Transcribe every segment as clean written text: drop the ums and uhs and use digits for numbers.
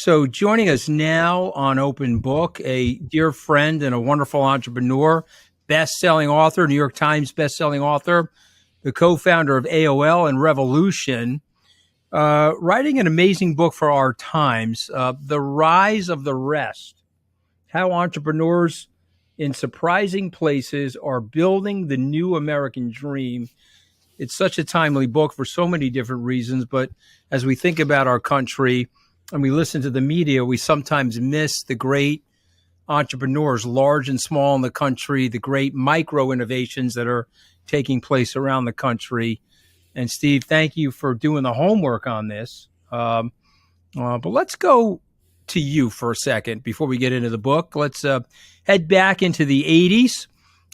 So joining us now on Open Book, a dear friend and a wonderful entrepreneur, best-selling author, New York Times best-selling author, the co-founder of AOL and Revolution, writing an amazing book for our times, The Rise of the Rest, How Entrepreneurs in Surprising Places Are Building the New American Dream. It's such a timely book for so many different reasons, but as we think about our country and we listen to the media, we sometimes miss the great entrepreneurs, large and small in the country, the great micro innovations that are taking place around the country. And Steve, thank you for doing the homework on this. But let's go to you for a second before we get into the book. Let's head back into the 80s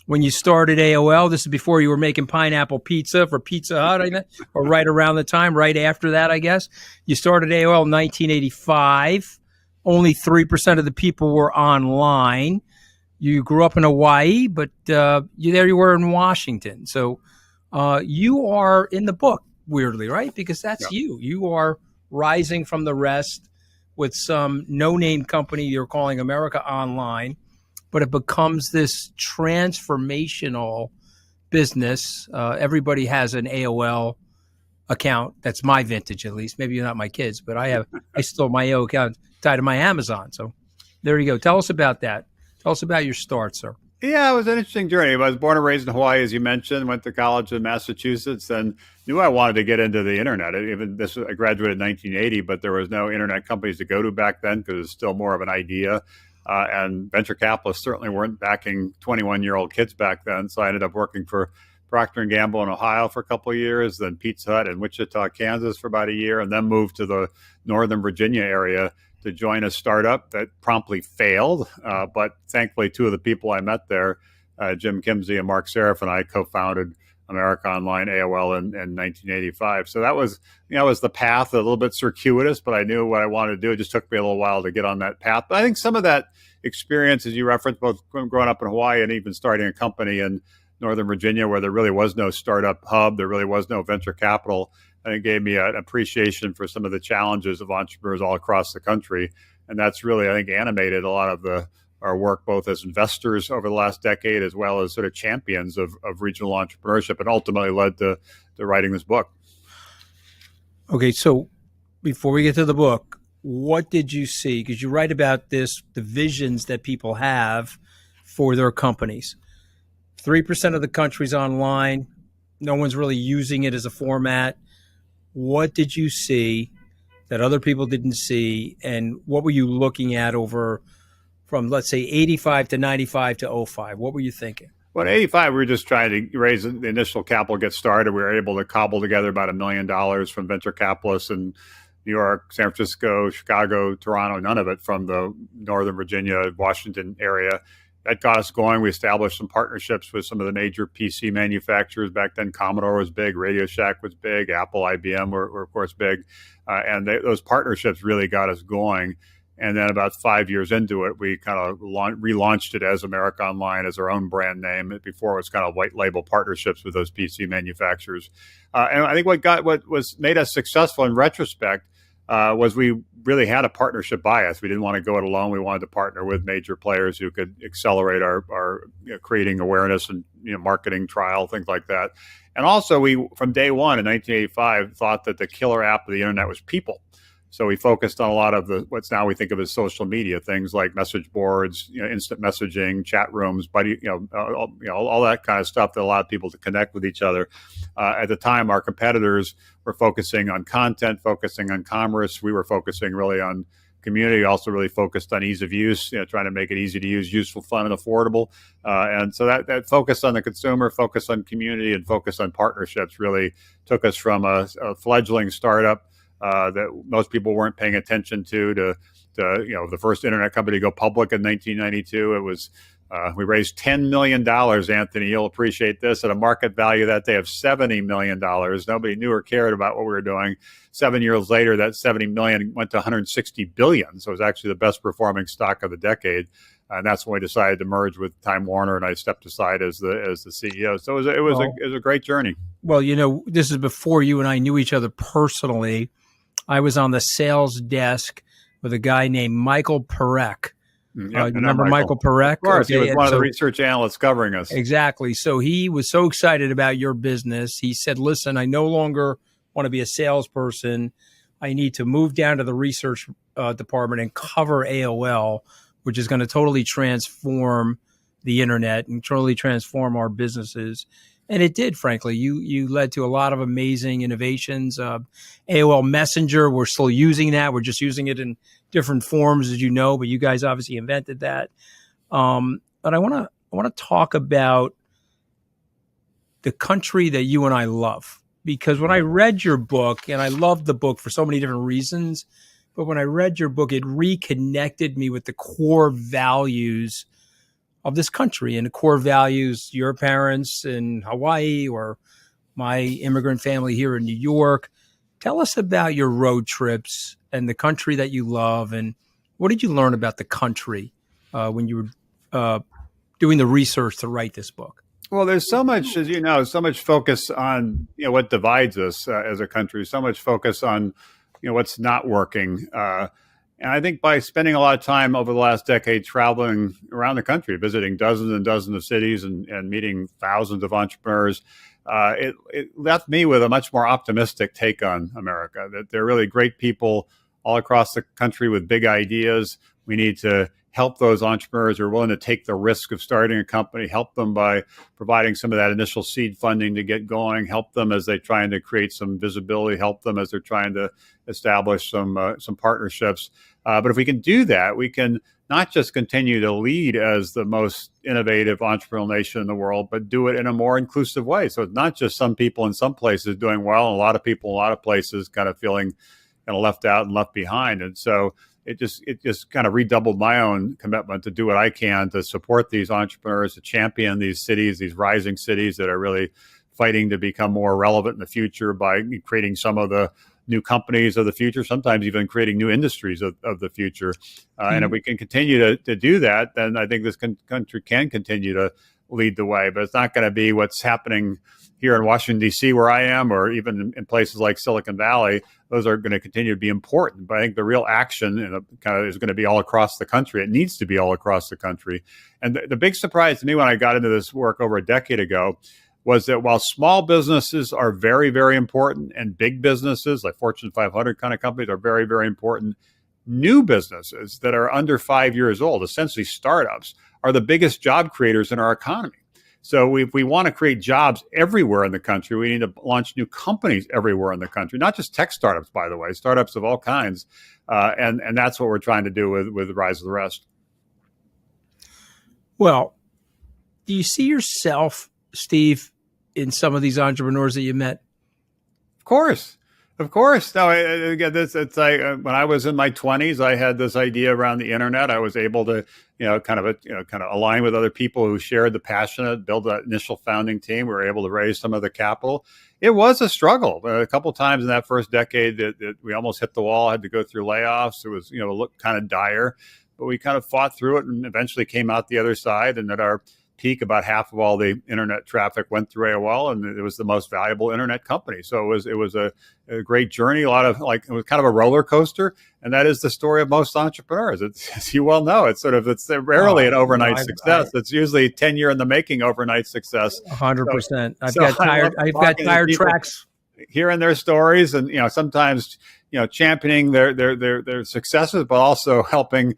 when you started AOL. This is before you were making pineapple pizza for Pizza Hut, I guess, or right around the time, right after that, I guess. You started AOL in 1985. Only 3% of the people were online. You grew up in Hawaii, but you were in Washington. So you are in the book, weirdly, right? Because that's you. You are rising from the rest with some no-name company you're calling America Online, but it becomes this transformational business. Everybody has an AOL account. That's my vintage, at least. Maybe you're not my kids, but I still my AOL account tied to my Amazon. So there you go. Tell us about that. Tell us about your start, sir. Yeah, it was an interesting journey. I was born and raised in Hawaii, as you mentioned, went to college in Massachusetts, and knew I wanted to get into the internet. I graduated in 1980, but there was no internet companies to go to back then because it was still more of an idea. And venture capitalists certainly weren't backing 21-year-old kids back then. So I ended up working for Procter & Gamble in Ohio for a couple of years, then Pizza Hut in Wichita, Kansas for about a year, and then moved to the Northern Virginia area to join a startup that promptly failed. But thankfully, two of the people I met there, Jim Kimsey and Mark Serif, and I co-founded America Online AOL in 1985. So that was the path, a little bit circuitous, but I knew what I wanted to do. It just took me a little while to get on that path. But I think some of that experience, as you referenced, both growing up in Hawaii and even starting a company in Northern Virginia, where there really was no startup hub, there really was no venture capital, and it gave me an appreciation for some of the challenges of entrepreneurs all across the country. And that's really, I think, animated a lot of our work, both as investors over the last decade, as well as sort of champions of regional entrepreneurship, and ultimately led to writing this book. Okay, so before we get to the book, what did you see? Because you write about the visions that people have for their companies. 3% of the country's online. No one's really using it as a format. What did you see that other people didn't see? And what were you looking at from, let's say, 85 to 95 to 05? What were you thinking? Well, in 85, we were just trying to raise the initial capital, get started. We were able to cobble together about $1 million from venture capitalists in New York, San Francisco, Chicago, Toronto, none of it from the Northern Virginia, Washington area. That got us going. We established some partnerships with some of the major PC manufacturers. Back then, Commodore was big, Radio Shack was big, Apple, IBM were of course, big. And those partnerships really got us going. And then about 5 years into it, we kind of relaunched it as America Online as our own brand name. Before it was kind of white label partnerships with those PC manufacturers. And I think what made us successful in retrospect was we really had a partnership bias. We didn't want to go it alone. We wanted to partner with major players who could accelerate our creating awareness and marketing trial, things like that. And also, we, from day one in 1985, thought that the killer app of the internet was people. So we focused on a lot of what's now we think of as social media, things like message boards, instant messaging, chat rooms, all that kind of stuff that allowed people to connect with each other. At the time, our competitors were focusing on content, focusing on commerce. We were focusing really on community, also really focused on ease of use, trying to make it easy to use, useful, fun, and affordable. And so that focus on the consumer, focus on community, and focus on partnerships really took us from a fledgling startup that most people weren't paying attention to the first internet company to go public in 1992. It was we raised $10 million, Anthony. You'll appreciate this, at a market value that day of $70 million. Nobody knew or cared about what we were doing. 7 years later, that $70 million went to $160 billion. So it was actually the best performing stock of the decade. And that's when we decided to merge with Time Warner, and I stepped aside as the CEO. So it was a great journey. Well, this is before you and I knew each other personally. I was on the sales desk with a guy named Michael Perek. Yep, You remember Michael Perek? Of course, okay, he was one of the research analysts covering us. Exactly. So he was so excited about your business. He said, listen, I no longer want to be a salesperson. I need to move down to the research department and cover AOL, which is going to totally transform the internet and totally transform our businesses. And it did, frankly. You led to a lot of amazing innovations. AOL Messenger, we're still using that. We're just using it in different forms, as you know, but you guys obviously invented that. But I want to talk about the country that you and I love, because when I read your book, and I loved the book for so many different reasons, but when I read your book, it reconnected me with the core values of this country and the core values your parents in Hawaii or my immigrant family here in New York. Tell us about your road trips and the country that you love, and what did you learn about the country when you were doing the research to write this book? Well, there's so much, as you know, so much focus on what divides us as a country. So much focus on what's not working. And I think by spending a lot of time over the last decade traveling around the country, visiting dozens and dozens of cities and meeting thousands of entrepreneurs, it left me with a much more optimistic take on America, that they're really great people all across the country with big ideas. We need to help those entrepreneurs who are willing to take the risk of starting a company, help them by providing some of that initial seed funding to get going, help them as they're trying to create some visibility, help them as they're trying to establish some partnerships. But if we can do that, we can not just continue to lead as the most innovative entrepreneurial nation in the world, but do it in a more inclusive way. So it's not just some people in some places doing well, and a lot of people in a lot of places kind of feeling kind of left out and left behind. And so it just kind of redoubled my own commitment to do what I can to support these entrepreneurs, to champion these cities, these rising cities that are really fighting to become more relevant in the future by creating some of the new companies of the future, sometimes even creating new industries of the future. And if we can continue to do that, then I think this country can continue to lead the way. But it's not going to be what's happening here in Washington, D.C., where I am, or even in places like Silicon Valley. Those are going to continue to be important. But I think the real action is going to be all across the country. It needs to be all across the country. And the big surprise to me when I got into this work over a decade ago was that while small businesses are very, very important, and big businesses like Fortune 500 kind of companies are very, very important, new businesses that are under 5 years old, essentially startups, are the biggest job creators in our economy. So if we want to create jobs everywhere in the country, we need to launch new companies everywhere in the country, not just tech startups, by the way, startups of all kinds. And that's what we're trying to do with the Rise of the Rest. Well, do you see yourself, Steve, in some of these entrepreneurs that you met? Of course. No, again, it's like when I was in my 20s, I had this idea around the internet. I was able to, kind of align with other people who shared the passion, build that initial founding team. We were able to raise some of the capital. It was a struggle. A couple of times in that first decade that we almost hit the wall, had to go through layoffs. It was, looked kind of dire, but we kind of fought through it and eventually came out the other side. And at our peak, about half of all the internet traffic went through AOL, and it was the most valuable internet company. So it was a great journey. It was kind of a roller coaster, and that is the story of most entrepreneurs. It's, as you well know, it's rarely an overnight success. It's usually 10-year in the making overnight success. 100%. I've got tired tracks, hearing their stories, and sometimes championing their successes, but also helping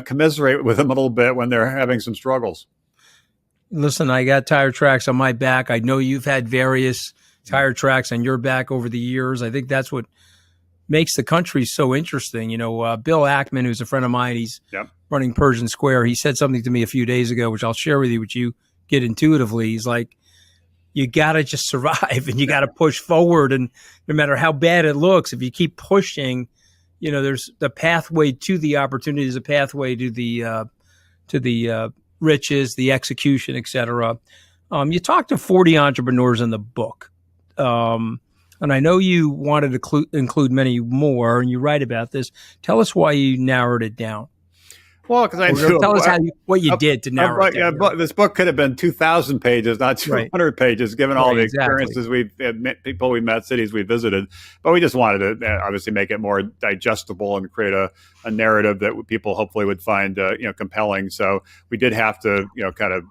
commiserate with them a little bit when they're having some struggles. Listen, I got tire tracks on my back. I know you've had various tire tracks on your back over the years. I think that's what makes the country so interesting. Bill Ackman, who's a friend of mine, he's running Pershing Square. He said something to me a few days ago, which I'll share with you, which you get intuitively. He's like, you got to just survive, and you got to push forward. And no matter how bad it looks, if you keep pushing, there's the pathway to the opportunity, is a pathway to the riches, the execution, et cetera. You talked to 40 entrepreneurs in the book. And I know you wanted to include many more, and you write about this. Tell us why you narrowed it down. Well, because I Or knew tell us what you did to narrow it down. this book could have been 2,000 pages, not Right. 200 pages, given all Right, the exactly. experiences we've met, people we met, cities we visited. But we just wanted to obviously make it more digestible and create a narrative that people hopefully would find compelling. So we did have to kind of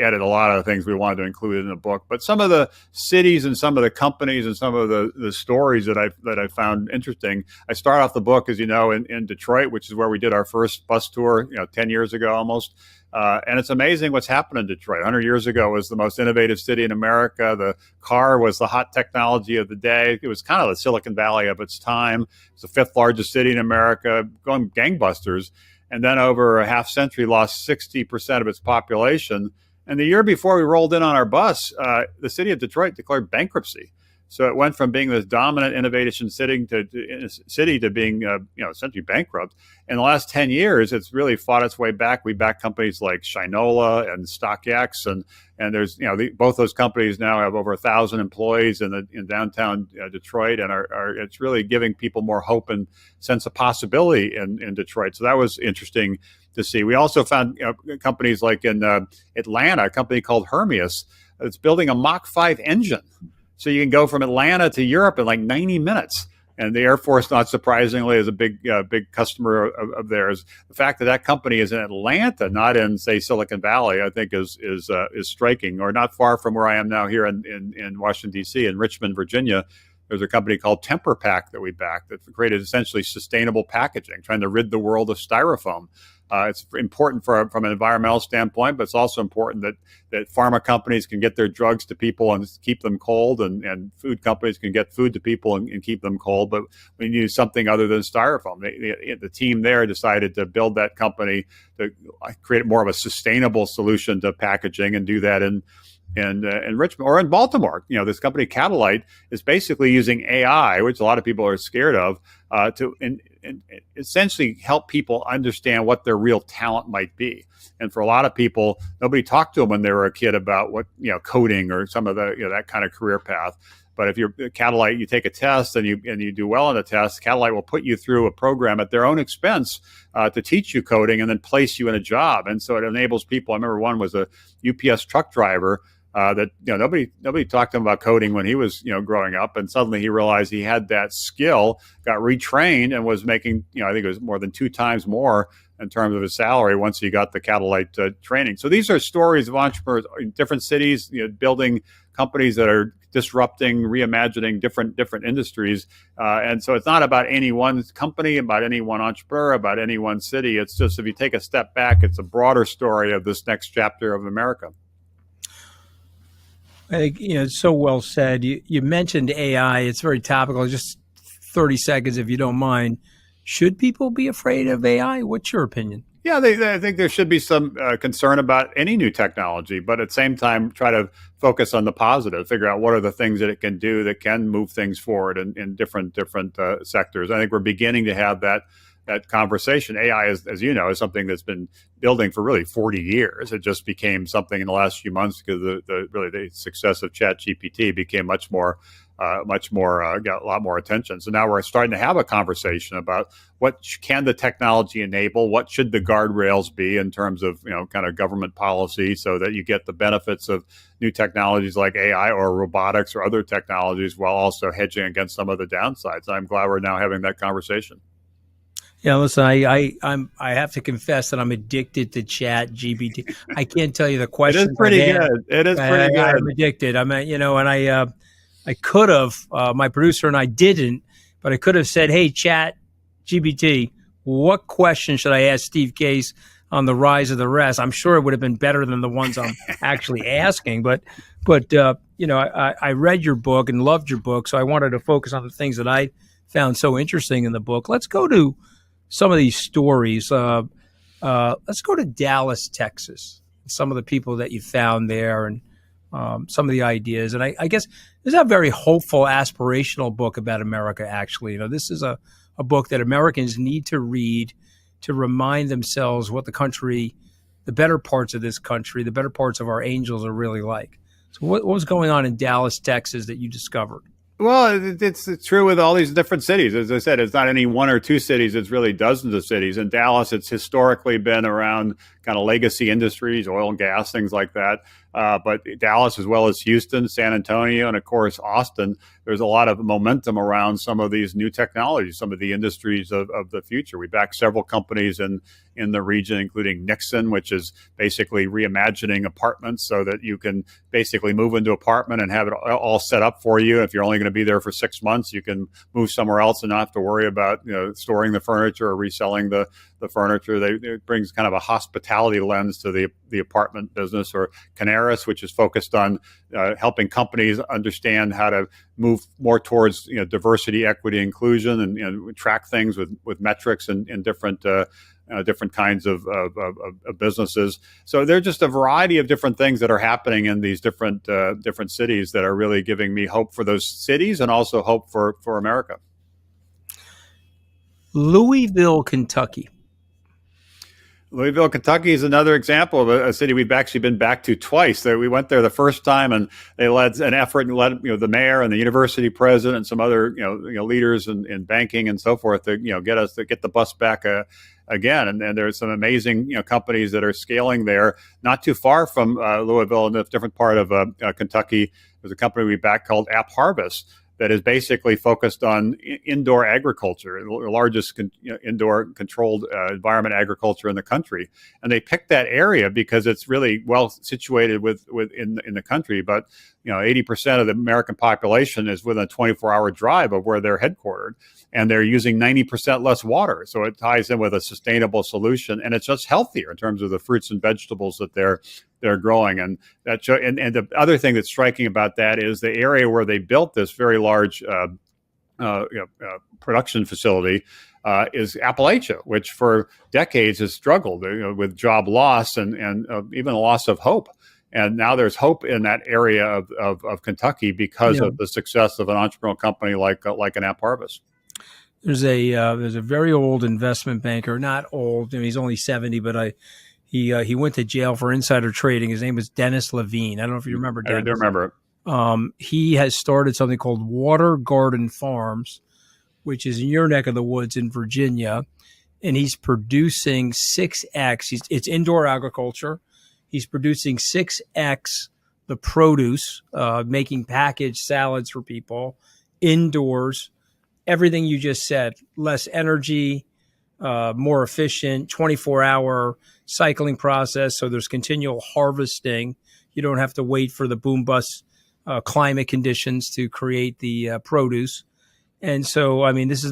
added a lot of things we wanted to include in the book. But some of the cities and some of the companies and some of the stories that I found interesting. I start off the book, as you know, in Detroit, which is where we did our first bus tour, 10 years ago almost. And it's amazing what's happened in Detroit. 100 years ago, it was the most innovative city in America. The car was the hot technology of the day. It was kind of the Silicon Valley of its time. It's the fifth largest city in America, going gangbusters. And then over a half century, lost 60% of its population. And the year before we rolled in on our bus, the city of Detroit declared bankruptcy. So it went from being this dominant innovation city to being, essentially bankrupt. In the last 10 years, it's really fought its way back. We back companies like Shinola and StockX, and there's, both those companies now have over 1,000 employees in downtown Detroit, and it's really giving people more hope and sense of possibility in Detroit. So that was interesting to see. We also found companies like in Atlanta, a company called Hermeus that's building a Mach 5 engine. So you can go from Atlanta to Europe in like 90 minutes. And the Air Force, not surprisingly, is a big customer of theirs. The fact that that company is in Atlanta, not in, say, Silicon Valley, I think is striking. Or not far from where I am now here in Washington, D.C., in Richmond, Virginia. There's a company called Temper Pack that we backed that created essentially sustainable packaging, trying to rid the world of styrofoam. It's important from an environmental standpoint, but it's also important that pharma companies can get their drugs to people and keep them cold, and food companies can get food to people and keep them cold. But we need something other than styrofoam. The team there decided to build that company to create more of a sustainable solution to packaging, and do that in Richmond or in Baltimore. This company Catalyte is basically using AI, which a lot of people are scared of, to essentially help people understand what their real talent might be. And for a lot of people, nobody talked to them when they were a kid about what, coding or some of the, that kind of career path. But if you're Catalyte, you take a test and you do well on the test, Catalyte will put you through a program at their own expense to teach you coding and then place you in a job. And so it enables people. I remember one was a UPS truck driver that nobody talked to him about coding when he was growing up, and suddenly he realized he had that skill, got retrained, and was making I think it was more than 2 times more in terms of his salary once he got the Catalyte training. So these are stories of entrepreneurs in different cities, building companies that are disrupting, reimagining different industries, and so it's not about any one company, about any one entrepreneur, about any one city. It's just, if you take a step back, it's a broader story of this next chapter of America. I think, it's so well said. You mentioned AI. It's very topical. Just 30 seconds, if you don't mind. Should people be afraid of AI? What's your opinion? Yeah, I think there should be some concern about any new technology, but at the same time, try to focus on the positive, figure out what are the things that it can do that can move things forward in different sectors. I think we're beginning to have that conversation. AI, as you know, is something that's been building for really 40 years. It just became something in the last few months because the success of ChatGPT became much more got a lot more attention. So now we're starting to have a conversation about what can the technology enable, what should the guardrails be in terms of kind of government policy, so that you get the benefits of new technologies like AI or robotics or other technologies, while also hedging against some of the downsides. I'm glad we're now having that conversation. Yeah, listen, I have to confess that I'm addicted to ChatGPT. I can't tell you the questions. It is pretty good. It is pretty good. I'm addicted. I mean, and I could have, my producer and I didn't, but I could have said, "Hey, ChatGPT, what question should I ask Steve Case on the rise of the rest?" I'm sure it would have been better than the ones I'm actually asking. But I read your book and loved your book, so I wanted to focus on the things that I found so interesting in the book. Let's go to some of these stories. Let's go to Dallas, Texas. Some of the people that you found there, and some of the ideas. And I guess this is a very hopeful, aspirational book about America, actually. This is a book that Americans need to read to remind themselves what the better parts of this country, the better parts of our angels are really like. So what was going on in Dallas, Texas that you discovered? Well, it's true with all these different cities. As I said, it's not any one or two cities. It's really dozens of cities. In Dallas, it's historically been around kind of legacy industries, oil and gas, things like that. But Dallas, as well as Houston, San Antonio, and of course Austin, there's a lot of momentum around some of these new technologies, some of the industries of the future. We back several companies in the region, including Nixon, which is basically reimagining apartments so that you can basically move into an apartment and have it all set up for you. If you're only going to be there for 6 months, you can move somewhere else and not have to worry about storing the furniture or reselling the furniture. It brings kind of a hospitality lens to the apartment business. Or Canaris, which is focused on helping companies understand how to move more towards diversity, equity, inclusion, and track things with metrics and different kinds of businesses. So there's just a variety of different things that are happening in these different cities that are really giving me hope for those cities and also hope for America. Louisville, Kentucky. Louisville, Kentucky is another example of a city we've actually been back to twice. We went there the first time, and they led an effort and led the mayor and the university president and some other leaders in banking and so forth to get the bus back again. And there's some amazing companies that are scaling there, not too far from Louisville, in a different part of Kentucky. There's a company we backed called App Harvest that is basically focused on indoor agriculture, the largest indoor controlled environment agriculture in the country. And they picked that area because it's really well situated in the country. But 80% of the American population is within a 24-hour drive of where they're headquartered, and they're using 90% less water. So it ties in with a sustainable solution, and it's just healthier in terms of the fruits and vegetables that they're growing. And the other thing that's striking about that is the area where they built this very large production facility is Appalachia, which for decades has struggled with job loss and even a loss of hope. And now there's hope in that area of Kentucky because of the success of an entrepreneurial company like an App Harvest. There's a very old investment banker, not old. I mean, he's only 70, but he went to jail for insider trading. His name was Dennis Levine. I don't know if you remember Dennis. I do remember it. He has started something called Water Garden Farms, which is in your neck of the woods in Virginia, and he's producing 6x. It's indoor agriculture. He's producing 6x the produce, making packaged salads for people indoors. Everything you just said, less energy, more efficient, 24-hour cycling process. So there's continual harvesting. You don't have to wait for the boom bust climate conditions to create the produce. And so, I mean, these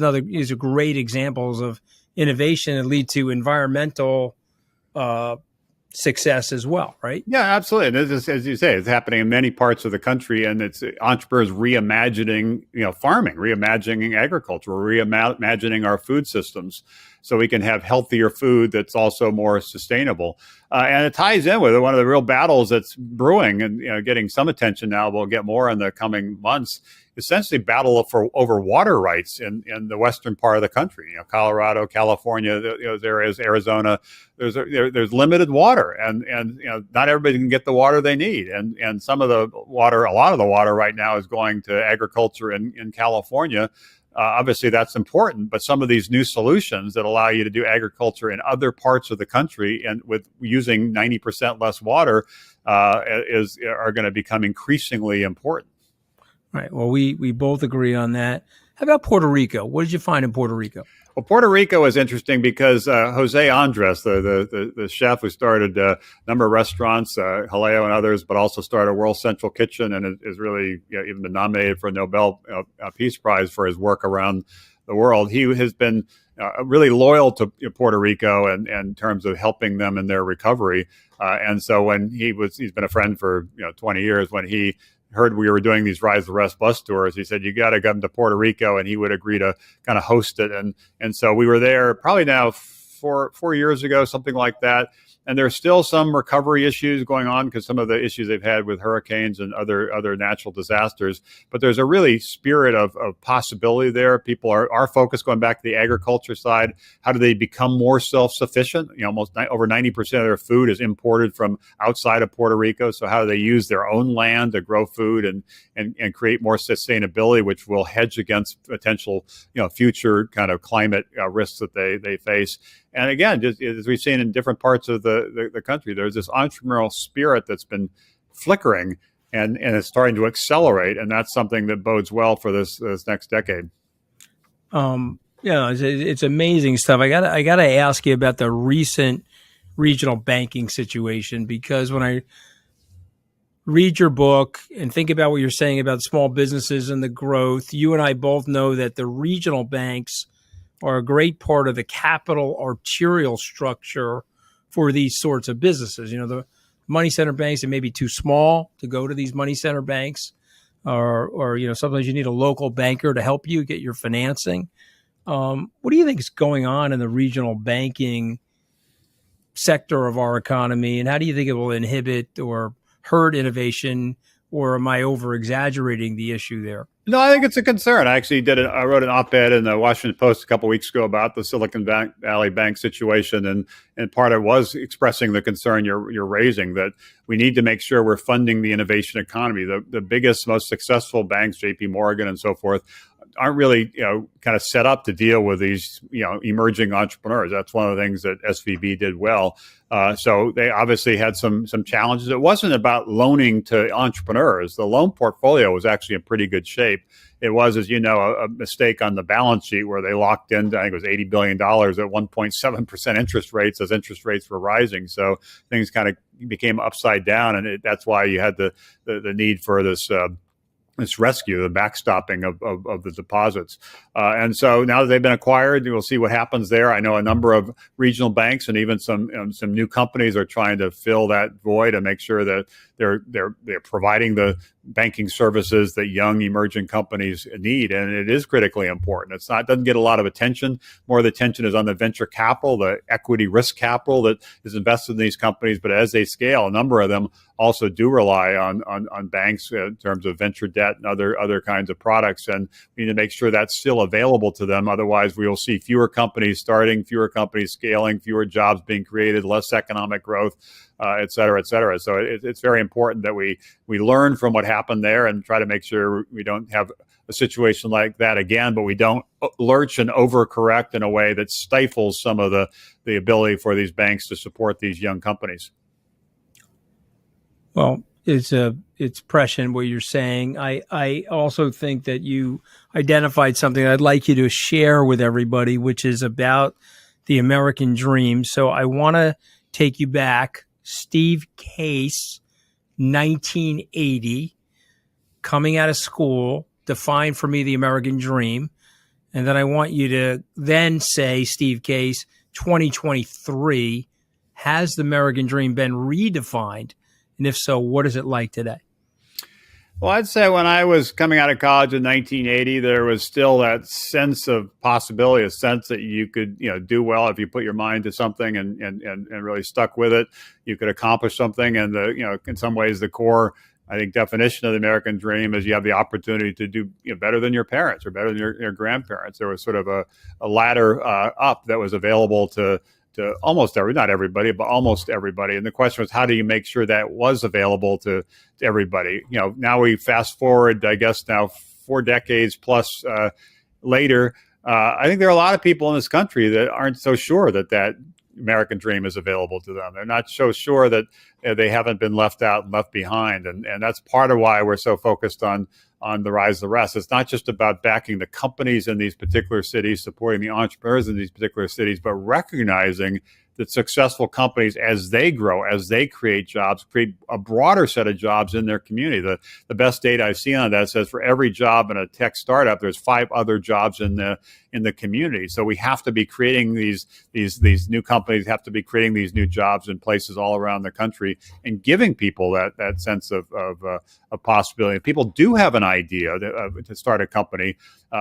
are great examples of innovation that lead to environmental success as well, right? Yeah, absolutely. And as you say, it's happening in many parts of the country, and it's entrepreneurs reimagining, farming, reimagining agriculture, reimagining our food systems, so we can have healthier food that's also more sustainable. And it ties in with one of the real battles that's brewing and getting some attention now. We'll get more in the coming months. Essentially, battle over water rights in the western part of the country. Colorado, California, there is Arizona. There's limited water, and not everybody can get the water they need. And some of the water, a lot of the water right now is going to agriculture in California. Obviously, that's important, but some of these new solutions that allow you to do agriculture in other parts of the country and with using 90% less water are going to become increasingly important. Right. Well, we both agree on that. How about Puerto Rico? What did you find in Puerto Rico? Well, Puerto Rico is interesting because Jose Andres, the chef who started a number of restaurants, Jaleo and others, but also started World Central Kitchen, and is really even been nominated for a Nobel Peace Prize for his work around the world. He has been really loyal to Puerto Rico and in terms of helping them in their recovery. And so when he's been a friend for 20 years. When he heard we were doing these Rise the Rest bus tours, he said, you got to come to Puerto Rico, and he would agree to kind of host it. And so we were there probably now four years ago, something like that. And there's still some recovery issues going on because some of the issues they've had with hurricanes and other natural disasters. But there's a really spirit of possibility there. People are focused, going back to the agriculture side. How do they become more self-sufficient? Almost over 90% of their food is imported from outside of Puerto Rico. So how do they use their own land to grow food and create more sustainability, which will hedge against potential future kind of climate risks that they face? And again, just as we've seen in different parts of the country, there's this entrepreneurial spirit that's been flickering and it's starting to accelerate. And that's something that bodes well for this next decade. It's amazing stuff. I gotta ask you about the recent regional banking situation, because when I read your book and think about what you're saying about small businesses and the growth, you and I both know that the regional banks are a great part of the capital arterial structure for these sorts of businesses. The money center banks, they may be too small to go to these money center banks, or sometimes you need a local banker to help you get your financing. What do you think is going on in the regional banking sector of our economy, and how do you think it will inhibit or hurt innovation, or am I over exaggerating the issue there? No, I think it's a concern. I actually I wrote an op-ed in the Washington Post a couple of weeks ago about the Silicon Valley Bank situation, and part of it was expressing the concern you're raising, that we need to make sure we're funding the innovation economy. The biggest, most successful banks, J.P. Morgan and so forth, aren't really kind of set up to deal with these emerging entrepreneurs. That's one of the things that SVB did well. So they obviously had some challenges. It wasn't about loaning to entrepreneurs. The loan portfolio was actually in pretty good shape. It was, as you know, a mistake on the balance sheet where they locked in, I think it was $80 billion at 1.7% interest rates as interest rates were rising. So things kind of became upside down, and that's why you had the need for this rescue, the backstopping of the deposits. And so now that they've been acquired, we'll see what happens there. I know a number of regional banks and even some new companies are trying to fill that void and make sure that they're providing the banking services that young emerging companies need. And it is critically important. It doesn't get a lot of attention. More of the attention is on the venture capital, the equity risk capital that is invested in these companies. But as they scale, a number of them also do rely on banks in terms of venture debt and other kinds of products. And we need to make sure that's still available to them. Otherwise, we will see fewer companies starting, fewer companies scaling, fewer jobs being created, less economic growth, et cetera, et cetera. So it's very important that we learn from what happened there and try to make sure we don't have a situation like that again, but we don't lurch and overcorrect in a way that stifles some of the ability for these banks to support these young companies. Well, it's prescient what you're saying. I also think that you identified something I'd like you to share with everybody, which is about the American dream. So I want to take you back. Steve Case, 1980, coming out of school, defined for me the American dream. And then I want you to then say, Steve Case, 2023, has the American dream been redefined? And if so, what is it like today? Well, I'd say when I was coming out of college in 1980, there was still that sense of possibility, a sense that you could, do well if you put your mind to something and really stuck with it. You could accomplish something. And in some ways, the core, I think, definition of the American dream is you have the opportunity to do better than your parents or better than your grandparents. There was sort of a ladder up that was available to almost not everybody, but almost everybody. And the question was, how do you make sure that was available to everybody? Now we fast forward, I guess now 4 decades plus later, I think there are a lot of people in this country that aren't so sure that American dream is available to them. They're not so sure that they haven't been left out and left behind. And that's part of why we're so focused on the rise of the rest. It's not just about backing the companies in these particular cities, supporting the entrepreneurs in these particular cities, but recognizing that successful companies, as they grow, as they create jobs, create a broader set of jobs in their community. The best data I've seen on that says for every job in a tech startup, there's 5 other jobs in the in the community. So we have to be creating these new companies, have to be creating these new jobs in places all around the country, and giving people that sense of possibility. If people do have an idea to start a company.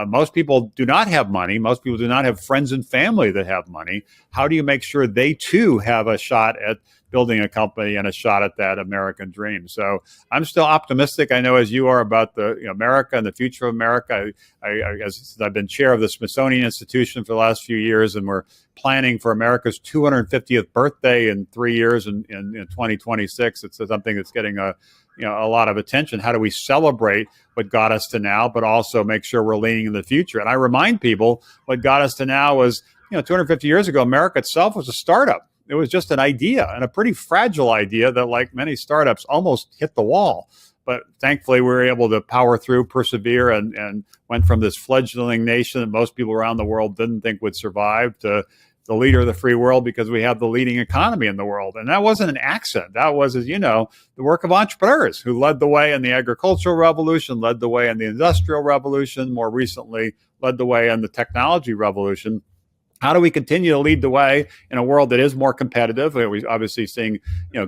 Most people do not have money. Most people do not have friends and family that have money. How do you make sure they too have a shot at building a company and a shot at that American dream? So I'm still optimistic. I know, as you are, about America and the future of America. I've been chair of the Smithsonian Institution for the last few years, and we're planning for America's 250th birthday in 3 years in 2026. It's something that's getting a lot of attention. How do we celebrate what got us to now, but also make sure we're leaning in the future? And I remind people, what got us to now was, 250 years ago, America itself was a startup. It was just an idea, and a pretty fragile idea that, like many startups, almost hit the wall. But thankfully, we were able to power through, persevere, and went from this fledgling nation that most people around the world didn't think would survive to the leader of the free world, because we have the leading economy in the world. And that wasn't an accident. That was, as you know, the work of entrepreneurs who led the way in the agricultural revolution, led the way in the industrial revolution, more recently led the way in the technology revolution. How do we continue to lead the way in a world that is more competitive? We're obviously seeing,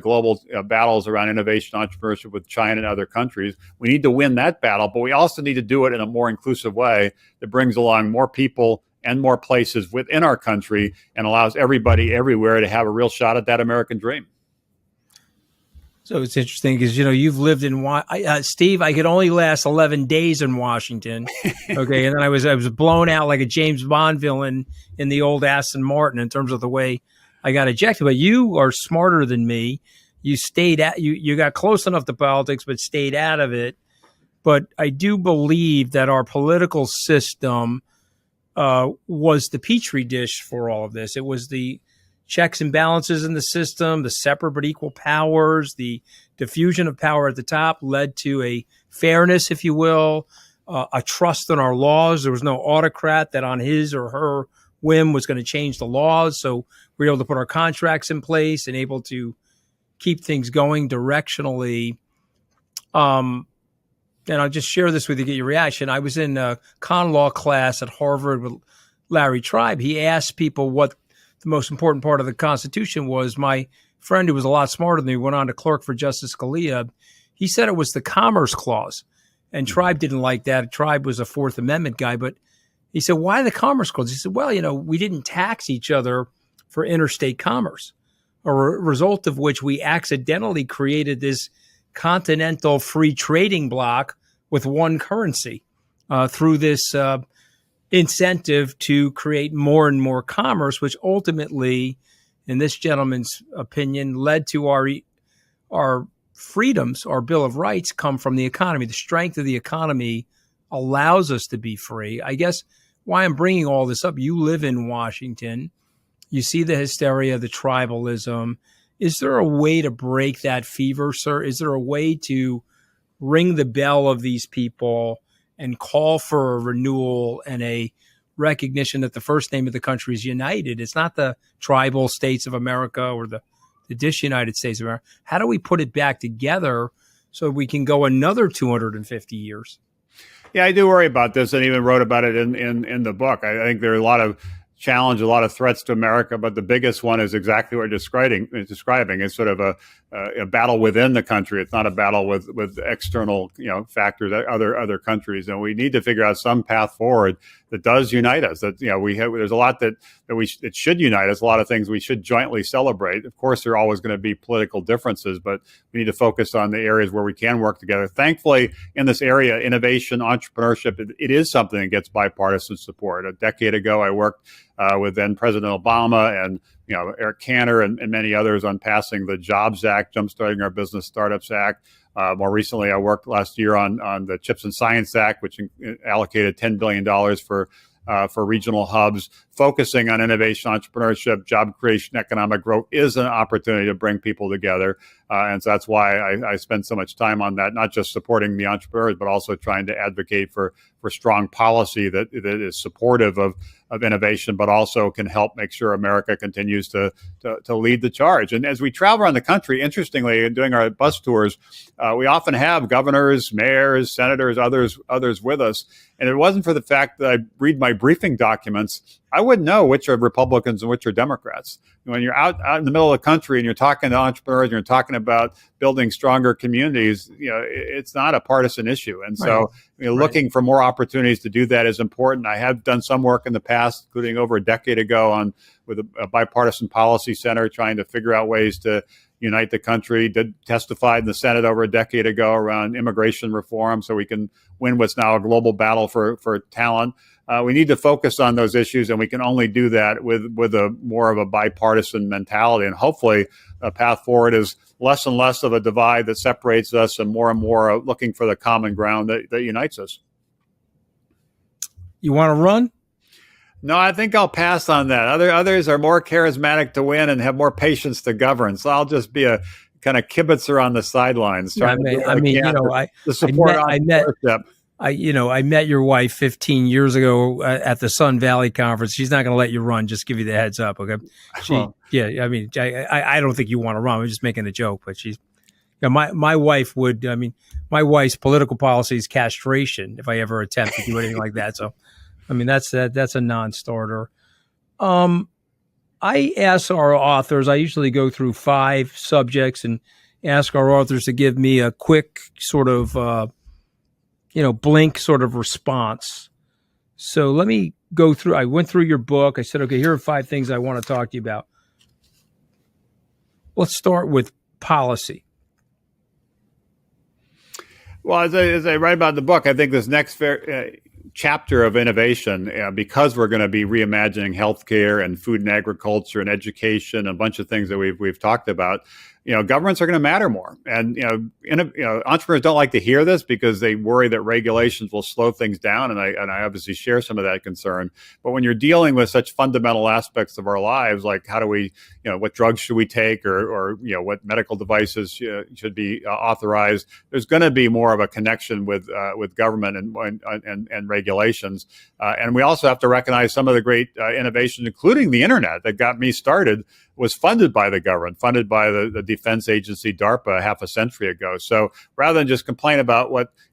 global battles around innovation, entrepreneurship with China and other countries. We need to win that battle, but we also need to do it in a more inclusive way that brings along more people and more places within our country, and allows everybody everywhere to have a real shot at that American dream. So it's interesting because, you've lived in Steve. I could only last 11 days in Washington. Okay. And then I was blown out like a James Bond villain in the old Aston Martin in terms of the way I got ejected. But you are smarter than me. You you got close enough to politics, but stayed out of it. But I do believe that our political system was the petri dish for all of this. It was the checks and balances in the system, the separate but equal powers, the diffusion of power at the top led to a fairness, if you will, a trust in our laws. There was no autocrat that on his or her whim was going to change the laws. So we were able to put our contracts in place and able to keep things going directionally. And I'll just share this with you to get your reaction. I was in a con law class at Harvard with Larry Tribe. He asked people what the most important part of the Constitution was. My friend, who was a lot smarter than me, went on to clerk for Justice Scalia. He said it was the Commerce Clause. And Tribe didn't like that. Tribe was a Fourth Amendment guy. But he said, why the Commerce Clause? He said, well, we didn't tax each other for interstate commerce, a result of which we accidentally created this continental free trading bloc with one currency through this incentive to create more and more commerce, which ultimately, in this gentleman's opinion, led to our freedoms. Our Bill of Rights come from the economy. The strength of the economy allows us to be free. I guess why I'm bringing all this up, you live in Washington. You see the hysteria, the tribalism. Is there a way to break that fever, sir? Is there a way to ring the bell of these people and call for a renewal and a recognition that the first name of the country is united? It's not the tribal states of America or the disunited states of America. How do we put it back together so we can go another 250 years? Yeah, I do worry about this, and even wrote about it in the book. I think there are a lot of challenge, a lot of threats to America, but the biggest one is exactly what you're describing. It's sort of a battle within the country. It's not a battle with external factors, other countries, and we need to figure out some path forward that does unite us. That there's a lot that should unite us. A lot of things we should jointly celebrate. Of course, there are always going to be political differences, but we need to focus on the areas where we can work together. Thankfully, in this area, innovation, entrepreneurship, it is something that gets bipartisan support. A decade ago, I worked with then President Obama and Eric Cantor and many others on passing the Jobs Act, Jumpstarting Our Business Startups Act. More recently, I worked last year on the Chips and Science Act, which allocated $10 billion for regional hubs. focusing on innovation, entrepreneurship, job creation, economic growth is an opportunity to bring people together. And so that's why I spend so much time on that, not just supporting the entrepreneurs, but also trying to advocate for strong policy that is supportive of innovation, but also can help make sure America continues to lead the charge. And as we travel around the country, interestingly, doing our bus tours, we often have governors, mayors, senators, others with us. And if it wasn't for the fact that I read my briefing documents, I wouldn't know which are Republicans and which are Democrats. When you're out in the middle of the country and you're talking to entrepreneurs and you're talking about building stronger communities, it's not a partisan issue. And so looking for more opportunities to do that is important. I have done some work in the past, including over a decade ago with a bipartisan policy center trying to figure out ways to unite the country. Did testify in the Senate over a decade ago around immigration reform so we can win what's now a global battle for talent. We need to focus on those issues, and we can only do that with a more of a bipartisan mentality. And hopefully a path forward is less and less of a divide that separates us and more looking for the common ground that unites us. You want to run? No, I think I'll pass on that. Others are more charismatic to win and have more patience to govern. So I'll just be a kind of kibitzer on the sidelines. I met your wife 15 years ago at the Sun Valley conference. She's not going to let you run. Just give you the heads up, okay? I don't think you want to run. I'm just making a joke, but my wife would. I mean, my wife's political policy is castration if I ever attempt to do anything like that. So, I mean, that's a non-starter. I ask our authors. I usually go through 5 subjects and ask our authors to give me a quick sort of. Blink sort of response. So let me go through. I went through your book. I said, okay, here are 5 things I want to talk to you about. Let's start with policy. Well, as I write about the book, I think this next chapter of innovation, because we're going to be reimagining healthcare and food and agriculture and education, and a bunch of things that we've talked about. Governments are going to matter more. And, entrepreneurs don't like to hear this because they worry that regulations will slow things down. And I obviously share some of that concern. But when you're dealing with such fundamental aspects of our lives, like how do we, what drugs should we take or what medical devices should be authorized, there's going to be more of a connection with government and regulations. And we also have to recognize some of the great innovations, including the internet that got me started, was funded by the government, funded by the defense agency, DARPA, half a century ago. So rather than just complain about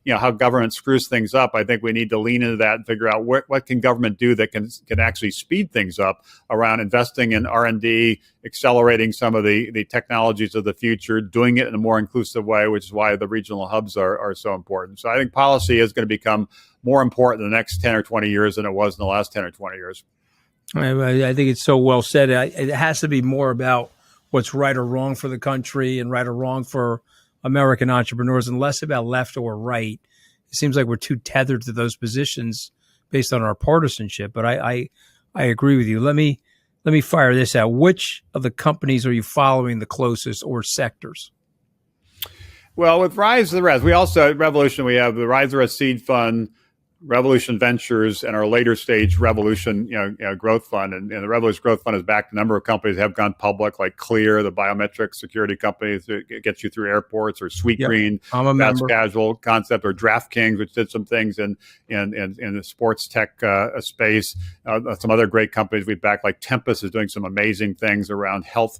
how government screws things up, I think we need to lean into that and figure out what can government do that can actually speed things up around investing in R&D, accelerating some of the technologies of the future, doing it in a more inclusive way, which is why the regional hubs are so important. So I think policy is going to become more important in the next 10 or 20 years than it was in the last 10 or 20 years. I think it's so well said. It has to be more about what's right or wrong for the country and right or wrong for American entrepreneurs, and less about left or right. It seems like we're too tethered to those positions based on our partisanship. But I agree with you. Let me fire this out. Which of the companies are you following the closest, or sectors? Well, with Rise the Rest, we also at Revolution, we have the Rise the Rest Seed Fund, Revolution Ventures, and our later stage Revolution Growth Fund. And the Revolution Growth Fund has backed a number of companies that have gone public, like Clear, the biometric security company that gets you through airports, or Sweetgreen, fast casual concept, or DraftKings, which did some things in the sports tech space. Some other great companies we've backed, like Tempus, is doing some amazing things around health,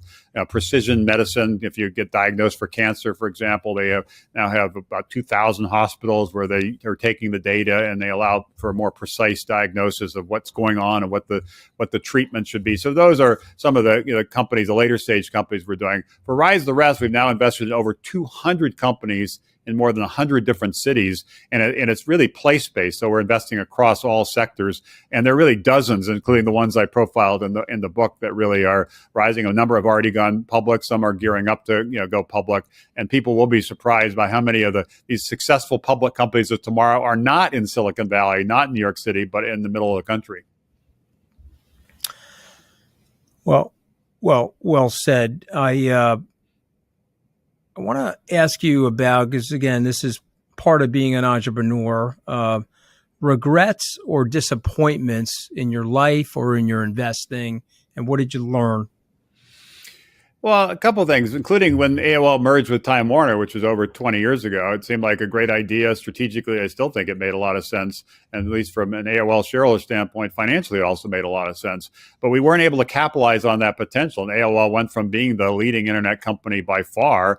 precision medicine. If you get diagnosed for cancer, for example, they now have about 2,000 hospitals where they are taking the data and they allow for a more precise diagnosis of what's going on and what the treatment should be. So those are some of the companies, the later stage companies we're doing. For Rise the Rest, we've now invested in over 200 companies in more than 100 different cities, and it's really place-based. So we're investing across all sectors, and there are really dozens, including the ones I profiled in the book, that really are rising. A number have already gone public. Some are gearing up to go public, and people will be surprised by how many of these successful public companies of tomorrow are not in Silicon Valley, not in New York City, but in the middle of the country. Well said. I want to ask you about, because again, this is part of being an entrepreneur. regrets or disappointments in your life or in your investing, and what did you learn? Well, a couple of things, including when AOL merged with Time Warner, which was over 20 years ago. It seemed like a great idea. Strategically, I still think it made a lot of sense. And at least from an AOL shareholder standpoint, financially, it also made a lot of sense. But we weren't able to capitalize on that potential. And AOL went from being the leading internet company by far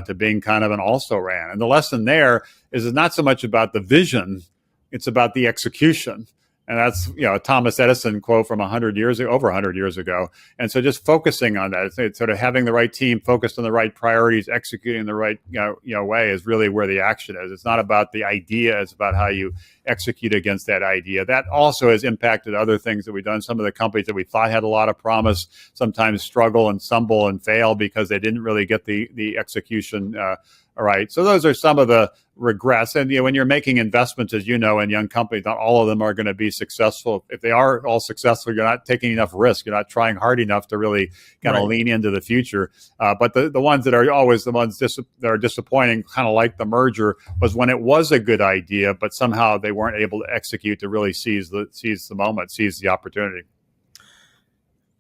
to being kind of an also-ran. And the lesson there is it's not so much about the vision, it's about the execution. And that's, a Thomas Edison quote from 100 years ago, over 100 years ago. And so just focusing on that, it's sort of having the right team focused on the right priorities, executing the right way is really where the action is. It's not about the idea, it's about how you execute against that idea. That also has impacted other things that we've done. Some of the companies that we thought had a lot of promise sometimes struggle and stumble and fail because they didn't really get the execution all right. So those are some of the regrets. And when you're making investments, as you know, in young companies, not all of them are going to be successfessful. If they are all successful, you're not taking enough risk. You're not trying hard enough to really kind of lean into the future. But the ones that are always the ones that are disappointing, kind of like the merger, was when it was a good idea, but somehow they weren't able to execute to really seize the moment, seize the opportunity.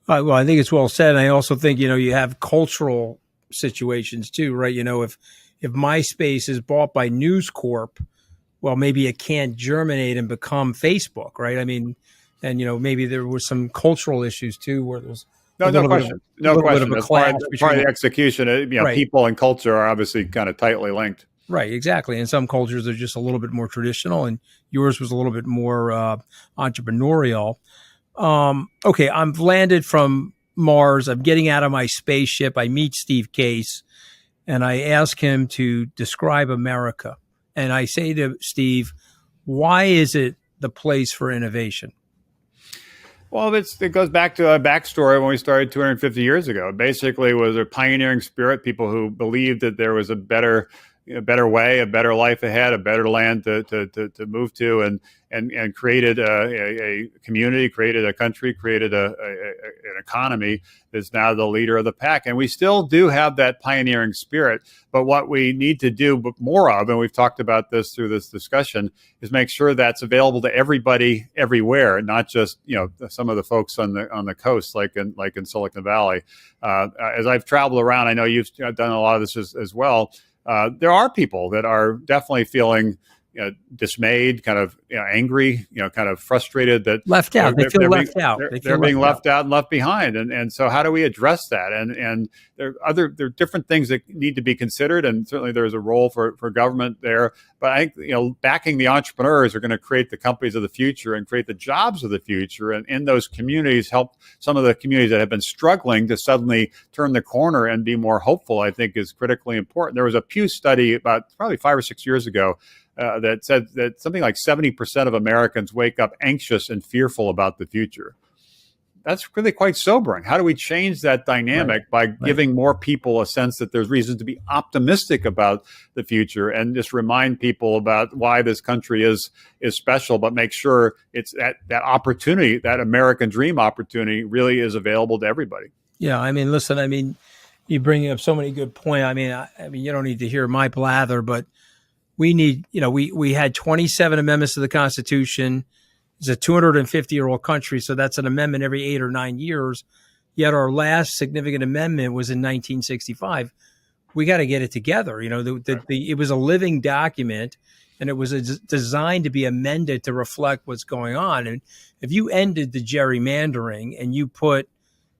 Well, I think it's well said. And I also think, you have cultural situations too, right? If MySpace is bought by News Corp, well, maybe it can't germinate and become Facebook, right? I mean, and maybe there was some cultural issues too, where there's no question. As part of the execution, people and culture are obviously kind of tightly linked. Right, exactly. And some cultures are just a little bit more traditional, and yours was a little bit more entrepreneurial. Okay, I'm landed from Mars. I'm getting out of my spaceship. I meet Steve Case. And I ask him to describe America. And I say to Steve, why is it the place for innovation? Well, it goes back to a backstory when we started 250 years ago. It basically was a pioneering spirit, people who believed that there was a better way, a better life ahead, a better land to move to, and created a community, created a country, created an economy that's now the leader of the pack. And we still do have that pioneering spirit. But what we need to do more of, and we've talked about this through this discussion, is make sure that's available to everybody everywhere, not just some of the folks on the coast, like in Silicon Valley. As I've traveled around, I know you've done a lot of this as well. There are people that are definitely feeling dismayed, kind of angry, kind of frustrated that left out. They feel left out. They're being left out and left behind. And so how do we address that? And there are different things that need to be considered. And certainly there's a role for government there. But I think, backing the entrepreneurs are going to create the companies of the future and create the jobs of the future. And in those communities, help some of the communities that have been struggling to suddenly turn the corner and be more hopeful, I think is critically important. There was a Pew study about probably 5 or 6 years ago that said that something like 70% of Americans wake up anxious and fearful about the future. That's really quite sobering. How do we change that dynamic by giving more people a sense that there's reason to be optimistic about the future, and just remind people about why this country is special, but make sure it's that opportunity, that American dream opportunity, really is available to everybody. Yeah, I mean, listen, you bring up so many good points. I mean, you don't need to hear my blather, but we need, we had 27 amendments to the Constitution. It's a 250-year-old country, so that's an amendment every 8 or 9 years. Yet our last significant amendment was in 1965. We got to get it together. It was a living document, and it was designed to be amended to reflect what's going on. And if you ended the gerrymandering and you put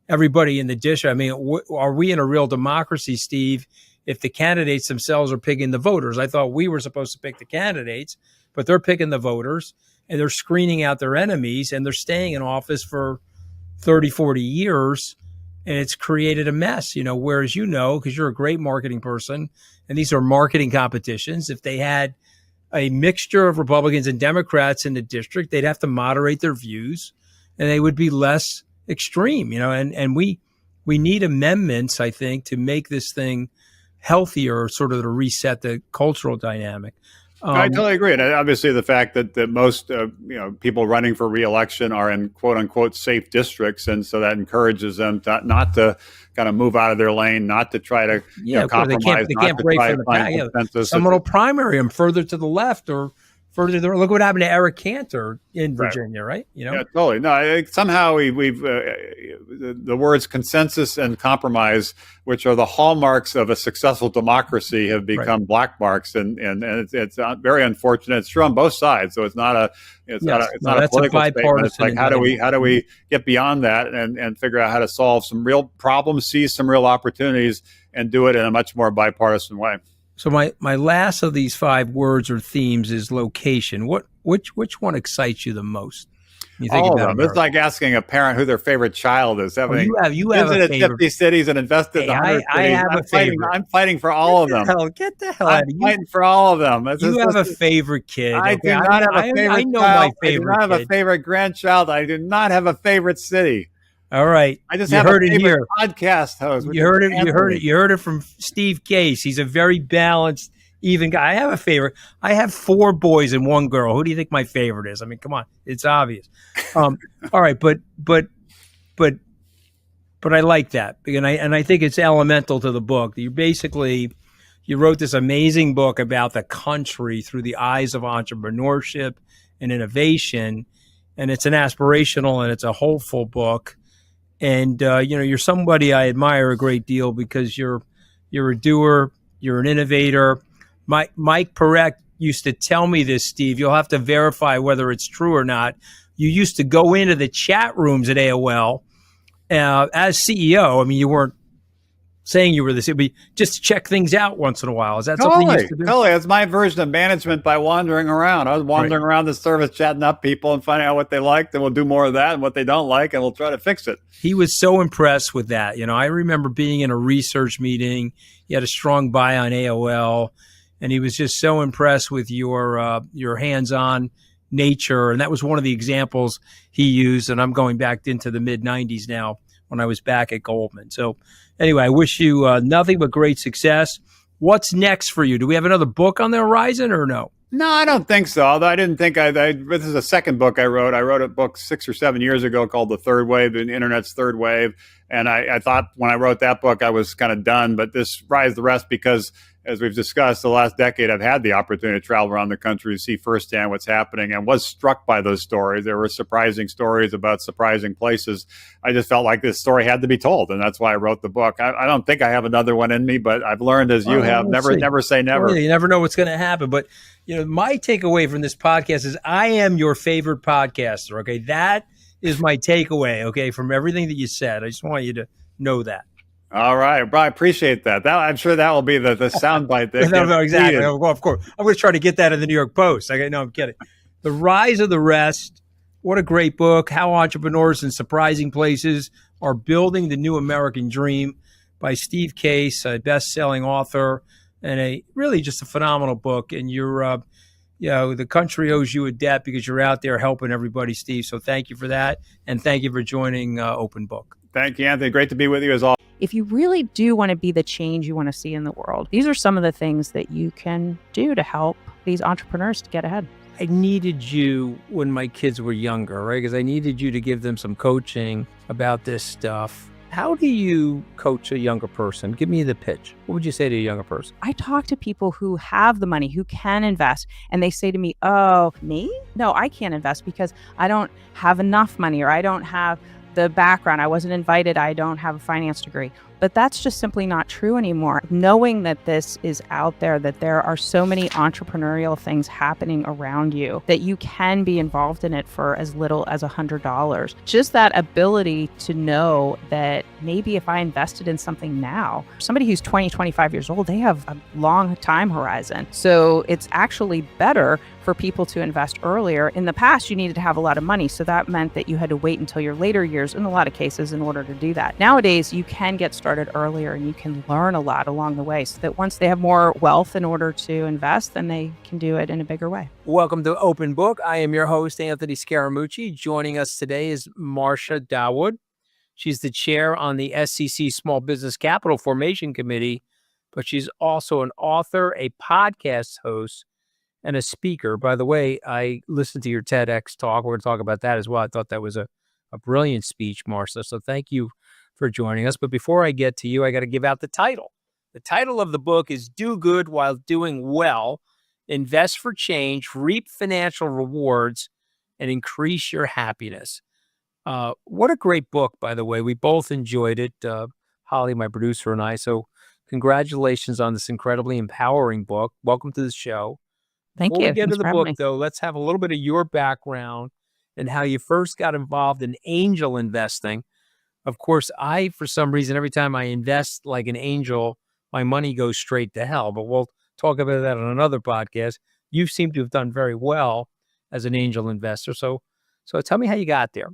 everybody in the dish, are we in a real democracy, Steve, if the candidates themselves are picking the voters? I thought we were supposed to pick the candidates, but they're picking the voters, and they're screening out their enemies, and they're staying in office for 30, 40 years, and it's created a mess, whereas because you're a great marketing person, and these are marketing competitions. If they had a mixture of Republicans and Democrats in the district, they'd have to moderate their views, and they would be less extreme, and we need amendments, I think, to make this thing healthier, sort of to reset the cultural dynamic. I totally agree. And obviously the fact that most people running for re-election are in quote unquote safe districts. And so that encourages them not to kind of move out of their lane, not to try to compromise. They can't break from the pack. Someone will primary them further to the left or further. Look what happened to Eric Cantor in Right. Virginia, right? You know? Yeah, totally. No, I think somehow we've the words consensus and compromise, which are the hallmarks of a successful democracy, have become black marks, and it's very unfortunate. It's true on both sides, so it's not a That's political a statement. It's bipartisan like how do we get beyond that and figure out how to solve some real problems, seize some real opportunities, and do it in a much more bipartisan way. So my last of these 5 words or themes is location. Which one excites you the most? You think All of about them. America? It's like asking a parent who their favorite child is. Oh, you have a visited favorite. 50 cities and invested in Hey, 100 I cities. have a favorite. I'm fighting for all of them. Get the hell I'm out of you. fighting for all of them. You have a favorite kid. I okay? do not have a favorite I know child. my favorite I do not have kid. a favorite grandchild. I do not have a favorite city. All right. I just you have heard a it favorite here. podcast host. You heard it. You heard it from Steve Case. He's a very balanced, even guy. I have a favorite. I have 4 boys and 1 girl. Who do you think my favorite is? I mean, come on, it's obvious. All right, but I like that, and I think it's elemental to the book. You wrote this amazing book about the country through the eyes of entrepreneurship and innovation, and it's an aspirational and it's a hopeful book. And you're somebody I admire a great deal because you're a doer, you're an innovator. Mike Perec used to tell me this, Steve. You'll have to verify whether it's true or not. You used to go into the chat rooms at AOL as CEO. I mean, you weren't saying you were this, but just to check things out once in a while. Is that something you used to do? Totally. It's my version of management by wandering around. I was wandering around the service, chatting up people and finding out what they liked, and we'll do more of that, and what they don't like, and we'll try to fix it. He was so impressed with that. I remember being in a research meeting. He had a strong buy on AOL, and he was just so impressed with your hands-on nature. And that was one of the examples he used. And I'm going back into the mid-90s now when I was back at Goldman. So anyway, I wish you nothing but great success. What's next for you? Do we have another book on the horizon or no? No, I don't think so. Although I didn't think this is the second book I wrote. I wrote a book 6 or 7 years ago called The Third Wave, the Internet's Third Wave. And I thought when I wrote that book, I was kind of done. But this Rise the Rest, because as we've discussed, the last decade, I've had the opportunity to travel around the country to see firsthand what's happening, and was struck by those stories. There were surprising stories about surprising places. I just felt like this story had to be told, and that's why I wrote the book. I don't think I have another one in me, but I've learned, as you have, never say never. Well, you never know what's going to happen. But my takeaway from this podcast is I am your favorite podcaster. Okay, that is my takeaway. Okay, from everything that you said, I just want you to know that. All right, Brian, I appreciate that. I'm sure that will be the soundbite. No, exactly. Well, of course. I'm going to try to get that in the New York Post. No, I'm kidding. The Rise of the Rest. What a great book. How entrepreneurs in surprising places are building the new American dream by Steve Case, a best-selling author, and really just a phenomenal book. And the country owes you a debt because you're out there helping everybody, Steve. So thank you for that. And thank you for joining Open Book. Thank you, Anthony. Great to be with you as always. If you really do want to be the change you want to see in the world, these are some of the things that you can do to help these entrepreneurs to get ahead. I needed you when my kids were younger, right? Because I needed you to give them some coaching about this stuff. How do you coach a younger person? Give me the pitch. What would you say to a younger person? I talk to people who have the money, who can invest, and they say to me, oh, me? No, I can't invest because I don't have enough money, or I don't have the background. I wasn't invited. I don't have a finance degree. But that's just simply not true anymore. Knowing that this is out there, that there are so many entrepreneurial things happening around you, that you can be involved in it for as little as $100. Just that ability to know that maybe if I invested in something now, somebody who's 20, 25 years old, they have a long time horizon. So it's actually better for people to invest earlier. In the past, you needed to have a lot of money. So that meant that you had to wait until your later years in a lot of cases in order to do that. Nowadays, you can get started earlier and you can learn a lot along the way so that once they have more wealth in order to invest, then they can do it in a bigger way. Welcome to Open Book. I am your host, Anthony Scaramucci. Joining us today is Marcia Dawood. She's the chair on the SEC Small Business Capital Formation Committee, but she's also an author, a podcast host, and a speaker. By the way, I listened to your TEDx talk. We're going to talk about that as well. I thought that was a brilliant speech, Marcia. So thank you for joining us. But before I get to you, I got to give out the title. The title of the book is Do Good While Doing Well. Invest for change, reap financial rewards, and increase your happiness. What a great book, by the way. We both enjoyed it, Holly, my producer, and I. So, congratulations on this incredibly empowering book. Welcome to the show. Thank Before we you. get to Thanks the for having book, me. though, let's have a little bit of your background and how you first got involved in angel investing. Of course, for some reason, every time I invest like an angel, my money goes straight to hell. But we'll talk about that on another podcast. You seem to have done very well as an angel investor. So tell me how you got there.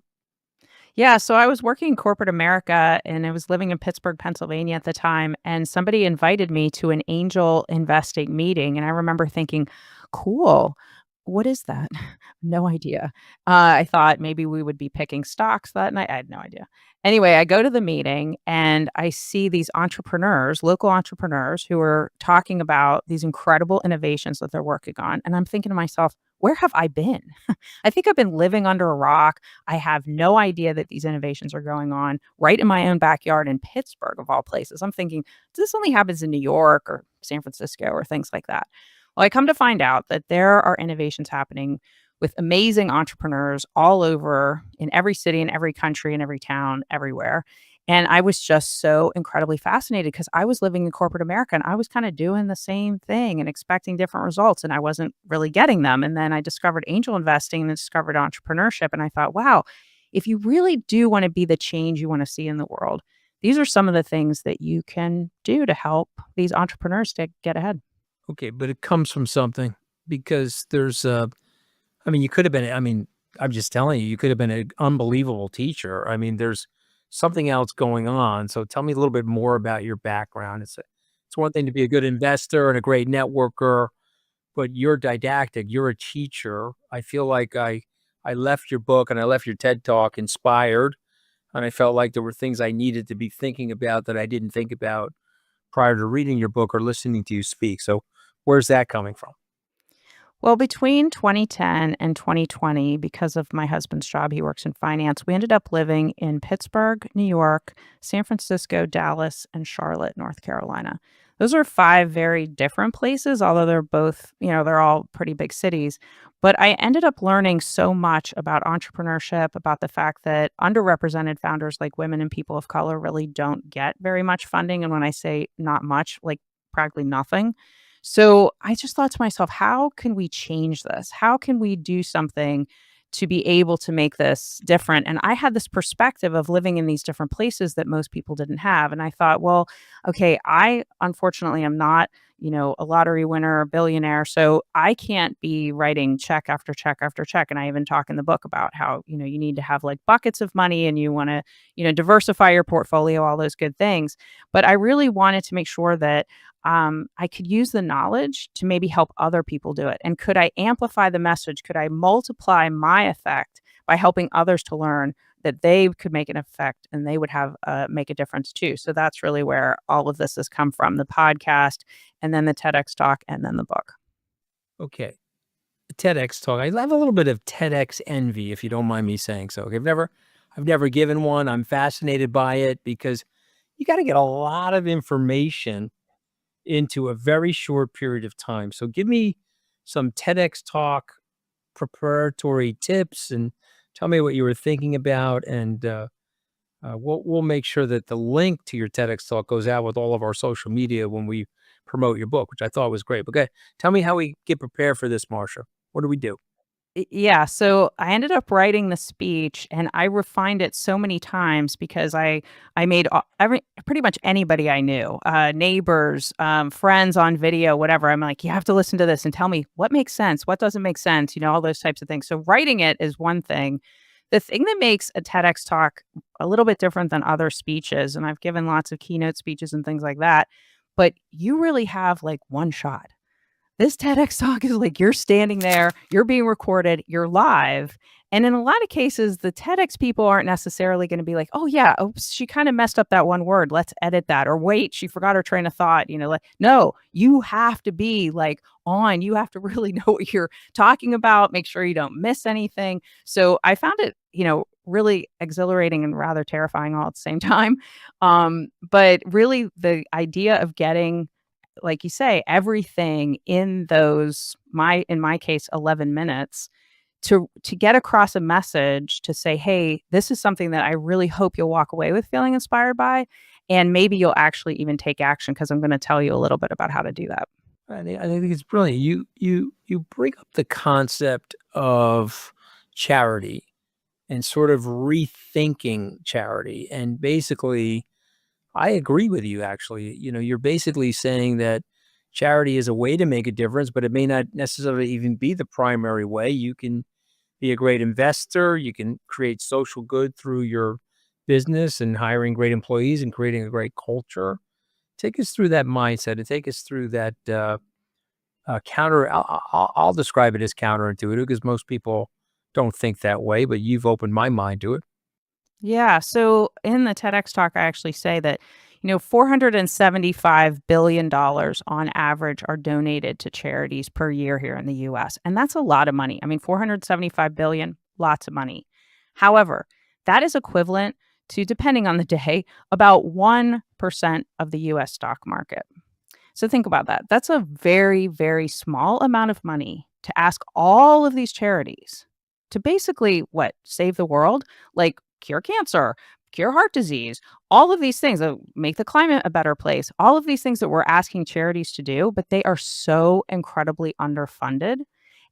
Yeah, so I was working in corporate America and I was living in Pittsburgh, Pennsylvania at the time, and somebody invited me to an angel investing meeting. And I remember thinking, cool, what is that? No idea. I thought maybe we would be picking stocks that night. I had no idea. Anyway, I go to the meeting and I see these entrepreneurs, local entrepreneurs, who are talking about these incredible innovations that they're working on. And I'm thinking to myself, where have I been? I think I've been living under a rock. I have no idea that these innovations are going on right in my own backyard in Pittsburgh, of all places. I'm thinking, this only happens in New York or San Francisco or things like that. Well, I come to find out that there are innovations happening with amazing entrepreneurs all over in every city, in every country, in every town, everywhere. And I was just so incredibly fascinated because I was living in corporate America and I was kind of doing the same thing and expecting different results, and I wasn't really getting them. And then I discovered angel investing and discovered entrepreneurship. And I thought, wow, if you really do want to be the change you want to see in the world, these are some of the things that you can do to help these entrepreneurs to get ahead. Okay, but it comes from something because you could have been, I'm just telling you, you could have been an unbelievable teacher. There's something else going on. So tell me a little bit more about your background. It's one thing to be a good investor and a great networker, but you're didactic, you're a teacher. I feel like I left your book and I left your TED Talk inspired, and I felt like there were things I needed to be thinking about that I didn't think about prior to reading your book or listening to you speak. So where's that coming from? Well, between 2010 and 2020, because of my husband's job, he works in finance, we ended up living in Pittsburgh, New York, San Francisco, Dallas, and Charlotte, North Carolina. Those are five very different places, although they're both, they're all pretty big cities. But I ended up learning so much about entrepreneurship, about the fact that underrepresented founders like women and people of color really don't get very much funding. And when I say not much, like practically nothing. So I just thought to myself, how can we change this? How can we do something to be able to make this different? And I had this perspective of living in these different places that most people didn't have. And I thought, well, okay, I unfortunately am not, a lottery winner, a billionaire. So I can't be writing check after check after check. And I even talk in the book about how, you need to have like buckets of money and you want to, diversify your portfolio, all those good things. But I really wanted to make sure that I could use the knowledge to maybe help other people do it. And could I amplify the message? Could I multiply my effect by helping others to learn that they could make an effect and they would have make a difference too? So that's really where all of this has come from: the podcast, and then the TEDx talk, and then the book. Okay. TEDx talk. I have a little bit of TEDx envy, if you don't mind me saying so. Okay, I've never given one. I'm fascinated by it because you got to get a lot of information into a very short period of time. So give me some TEDx talk preparatory tips and tell me what you were thinking about. And we'll make sure that the link to your TEDx talk goes out with all of our social media when we promote your book, which I thought was great. Okay, tell me how we get prepared for this, Marsha. What do we do? Yeah, so I ended up writing the speech and I refined it so many times because I made every pretty much anybody I knew, neighbors, friends on video, whatever. I'm like, you have to listen to this and tell me what makes sense, what doesn't make sense, all those types of things. So writing it is one thing. The thing that makes a TEDx talk a little bit different than other speeches, and I've given lots of keynote speeches and things like that, but you really have like one shot. This TEDx talk is like you're standing there, you're being recorded, you're live. And in a lot of cases, the TEDx people aren't necessarily going to be like, oh, yeah, oops, she kind of messed up that one word. Let's edit that. Or wait, she forgot her train of thought. No, you have to be like on. You have to really know what you're talking about. Make sure you don't miss anything. So I found it, really exhilarating and rather terrifying all at the same time. But really, the idea of getting like you say, everything in those in my case 11 minutes to get across a message to say, "Hey, this is something that I really hope you'll walk away with feeling inspired by, and maybe you'll actually even take action because I'm gonna tell you a little bit about how to do that." I think it's brilliant. You bring up the concept of charity and sort of rethinking charity. And basically, I agree with you actually. You're basically saying that charity is a way to make a difference, but it may not necessarily even be the primary way. You can be a great investor, you can create social good through your business and hiring great employees and creating a great culture. Take us through that mindset and take us through that counter. I'll describe it as counterintuitive because most people don't think that way, but you've opened my mind to it. Yeah. So in the TEDx talk, I actually say that, $475 billion on average are donated to charities per year here in the US. And that's a lot of money. I mean, 475 billion, lots of money. However, that is equivalent to, depending on the day, about 1% of the US stock market. So think about that. That's a very, very small amount of money to ask all of these charities to basically what? Save the world? Like cure cancer, cure heart disease, all of these things that make the climate a better place. All of these things that we're asking charities to do, but they are so incredibly underfunded.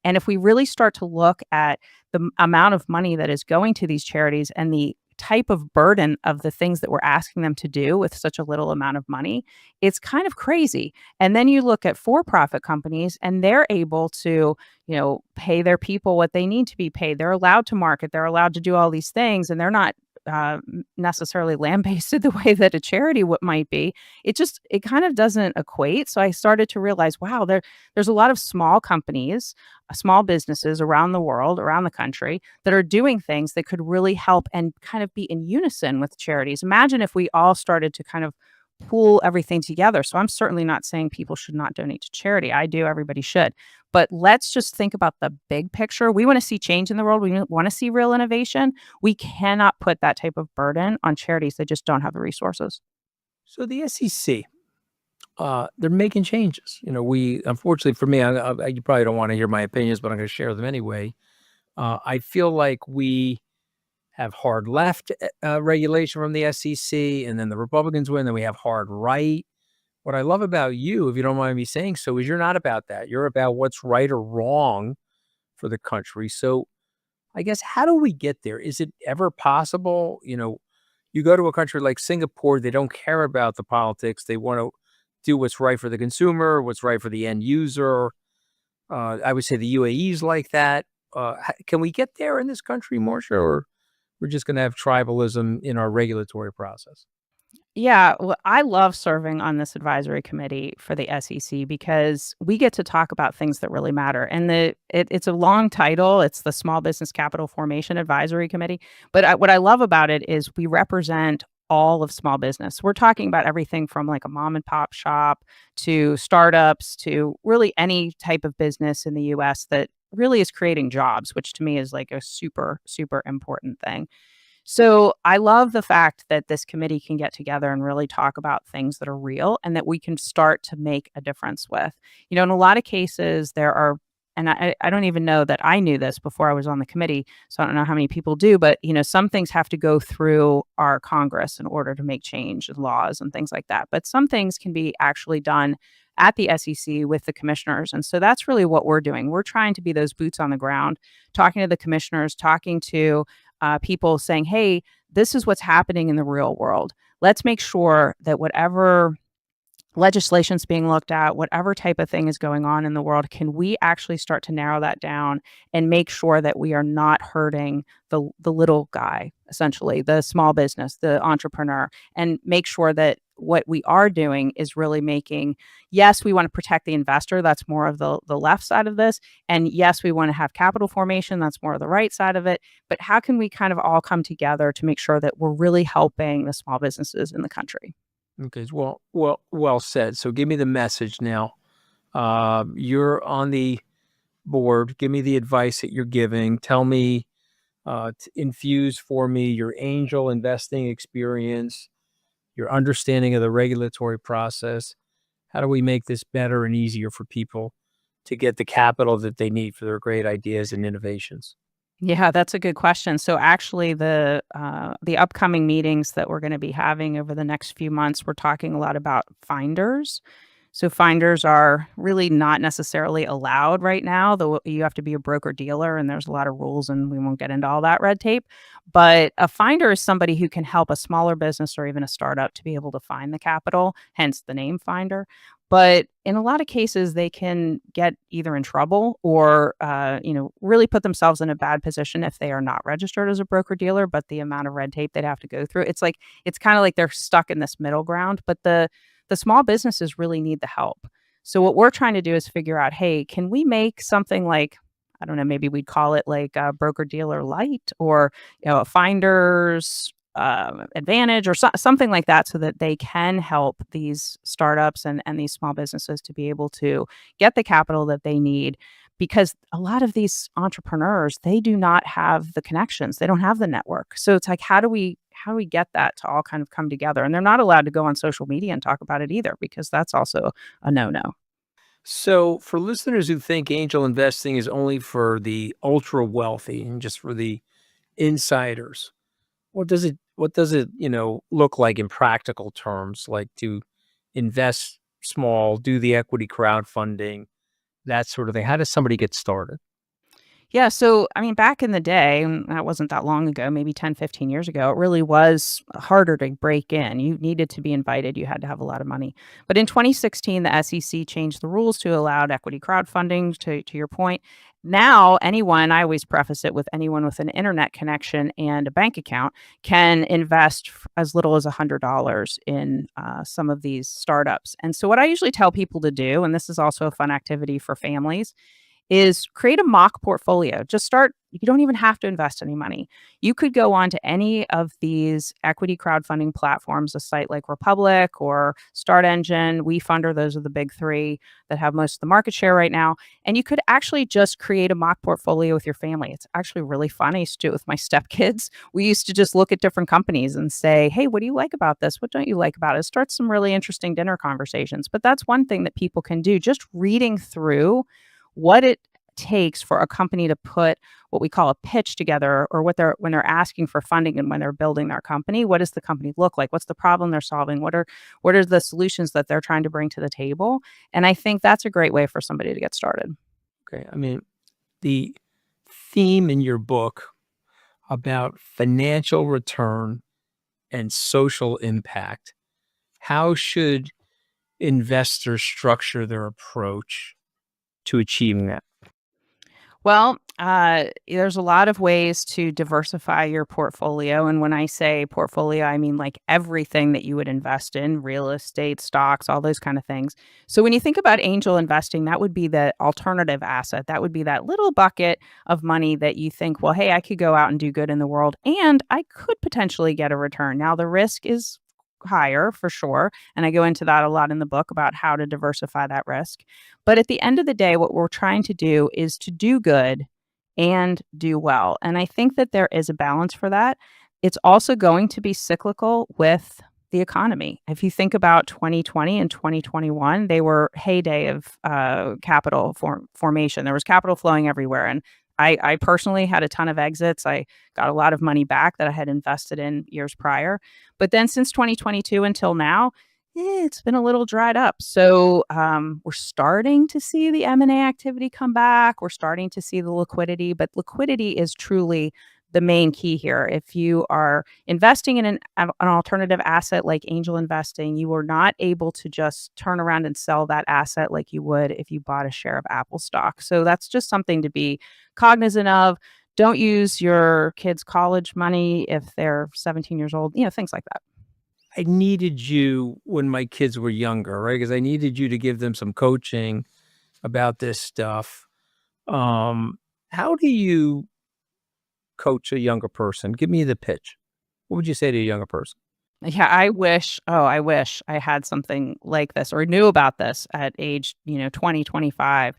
And if we really start to look at the amount of money that is going to these charities and the type of burden of the things that we're asking them to do with such a little amount of money, it's kind of crazy. And then you look at for-profit companies and they're able to, pay their people what they need to be paid. They're allowed to market, they're allowed to do all these things, and they're not necessarily lambasted the way that a charity might be. It kind of doesn't equate. So I started to realize, wow, there's a lot of small companies, small businesses around the world, around the country that are doing things that could really help and kind of be in unison with charities. Imagine if we all started to kind of pool everything together. So I'm certainly not saying people should not donate to charity. I do, everybody should. But let's just think about the big picture. We want to see change in the world. We want to see real innovation. We cannot put that type of burden on charities that just don't have the resources. So the SEC, they're making changes. We unfortunately for me, you probably don't want to hear my opinions, but I'm going to share them anyway. I feel like we have hard left regulation from the SEC, and then the Republicans win. Then we have hard right. What I love about you, if you don't mind me saying so, is you're not about that. You're about what's right or wrong for the country. So I guess how do we get there? Is it ever possible? You go to a country like Singapore, they don't care about the politics. They want to do what's right for the consumer, what's right for the end user. I would say the UAE is like that. Can we get there in this country, Marsha, or we're just going to have tribalism in our regulatory process? Yeah, well, I love serving on this advisory committee for the SEC because we get to talk about things that really matter. And it's a long title. It's the Small Business Capital Formation Advisory Committee. But what I love about it is we represent all of small business. We're talking about everything from like a mom and pop shop to startups to really any type of business in the US that really is creating jobs, which to me is like a super, super important thing. So I love the fact that this committee can get together and really talk about things that are real and that we can start to make a difference with. In a lot of cases, there are, and I don't even know that I knew this before I was on the committee, so I don't know how many people do, but some things have to go through our Congress in order to make change in laws and things like that. But some things can be actually done at the SEC with the commissioners. And so that's really what we're doing. We're trying to be those boots on the ground, talking to the commissioners, talking to people saying, hey, this is what's happening in the real world. Let's make sure that whatever legislation's being looked at, whatever type of thing is going on in the world, can we actually start to narrow that down and make sure that we are not hurting the little guy, essentially, the small business, the entrepreneur, and make sure that what we are doing is really making, yes, we want to protect the investor. That's more of the left side of this. And yes, we want to have capital formation. That's more of the right side of it. But how can we kind of all come together to make sure that we're really helping the small businesses in the country? Okay, well said. So give me the message now. You're on the board. Give me the advice that you're giving. Tell me, infuse for me your angel investing experience, your understanding of the regulatory process. How do we make this better and easier for people to get the capital that they need for their great ideas and innovations? Yeah, that's a good question. So actually the upcoming meetings that we're gonna be having over the next few months, we're talking a lot about finders. So finders are really not necessarily allowed right now, though you have to be a broker dealer and there's a lot of rules and we won't get into all that red tape. But a finder is somebody who can help a smaller business or even a startup to be able to find the capital, hence the name finder. But in a lot of cases, they can get either in trouble or, really put themselves in a bad position if they are not registered as a broker dealer. But the amount of red tape they'd have to go through, it's kind of like they're stuck in this middle ground. But the small businesses really need the help. So what we're trying to do is figure out, hey, can we make something like, I don't know, maybe we'd call it like a broker dealer light or a finder's advantage or something like that so that they can help these startups and these small businesses to be able to get the capital that they need, because a lot of these entrepreneurs, they do not have the connections, they don't have the network. So it's like, how do we get that to all kind of come together? And they're not allowed to go on social media and talk about it either, because that's also a no-no. So, for listeners who think angel investing is only for the ultra wealthy and just for the insiders, what does it look like in practical terms, like to invest small, do the equity crowdfunding, that sort of thing? How does somebody get started? Yeah, so I mean, back in the day, and that wasn't that long ago, maybe 10, 15 years ago, it really was harder to break in. You needed to be invited, you had to have a lot of money. But in 2016, the SEC changed the rules to allow equity crowdfunding, to your point. Now, anyone, I always preface it with anyone with an internet connection and a bank account can invest as little as $100 in some of these startups. And so, what I usually tell people to do, and this is also a fun activity for families, is create a mock portfolio. Just start, you don't even have to invest any money. You could go on to any of these equity crowdfunding platforms, a site like Republic or Start Engine, WeFunder, those are the big three that have most of the market share right now. And you could actually just create a mock portfolio with your family. It's actually really fun. I used to do it with my stepkids. We used to just look at different companies and say, hey, what do you like about this? What don't you like about it? Start some really interesting dinner conversations. But that's one thing that people can do, just reading through what it takes for a company to put what we call a pitch together, or what they're when they're asking for funding and when they're building their company. What does the company look like? What's the problem they're solving? What are the solutions that they're trying to bring to the table? And I think that's a great way for somebody to get started. Okay. I mean, the theme in your book about financial return and social impact, how should investors structure their approach to achieving that? Well, there's a lot of ways to diversify your portfolio. And when I say portfolio, I mean like everything that you would invest in: real estate, stocks, all those kind of things. So when you think about angel investing, that would be the alternative asset. That would be that little bucket of money that you think, well, hey, I could go out and do good in the world and I could potentially get a return. Now, the risk is higher for sure. And I go into that a lot in the book about how to diversify that risk. But at the end of the day, what we're trying to do is to do good and do well. And I think that there is a balance for that. It's also going to be cyclical with the economy. If you think about 2020 and 2021, they were heyday of capital formation. There was capital flowing everywhere. And I personally had a ton of exits. I got a lot of money back that I had invested in years prior. But then since 2022 until now, it's been a little dried up. So we're starting to see the M&A activity come back. We're starting to see the liquidity, but liquidity is truly the main key here. If you are investing in an alternative asset like angel investing, you are not able to just turn around and sell that asset like you would if you bought a share of Apple stock. So that's just something to be cognizant of. Don't use your kids' college money if they're 17 years old, things like that. I needed you when my kids were younger, right? Because I needed you to give them some coaching about this stuff. How do you coach a younger person? Give me the pitch. What would you say to a younger person? Yeah, I wish I had something like this or knew about this at age, 20, 25,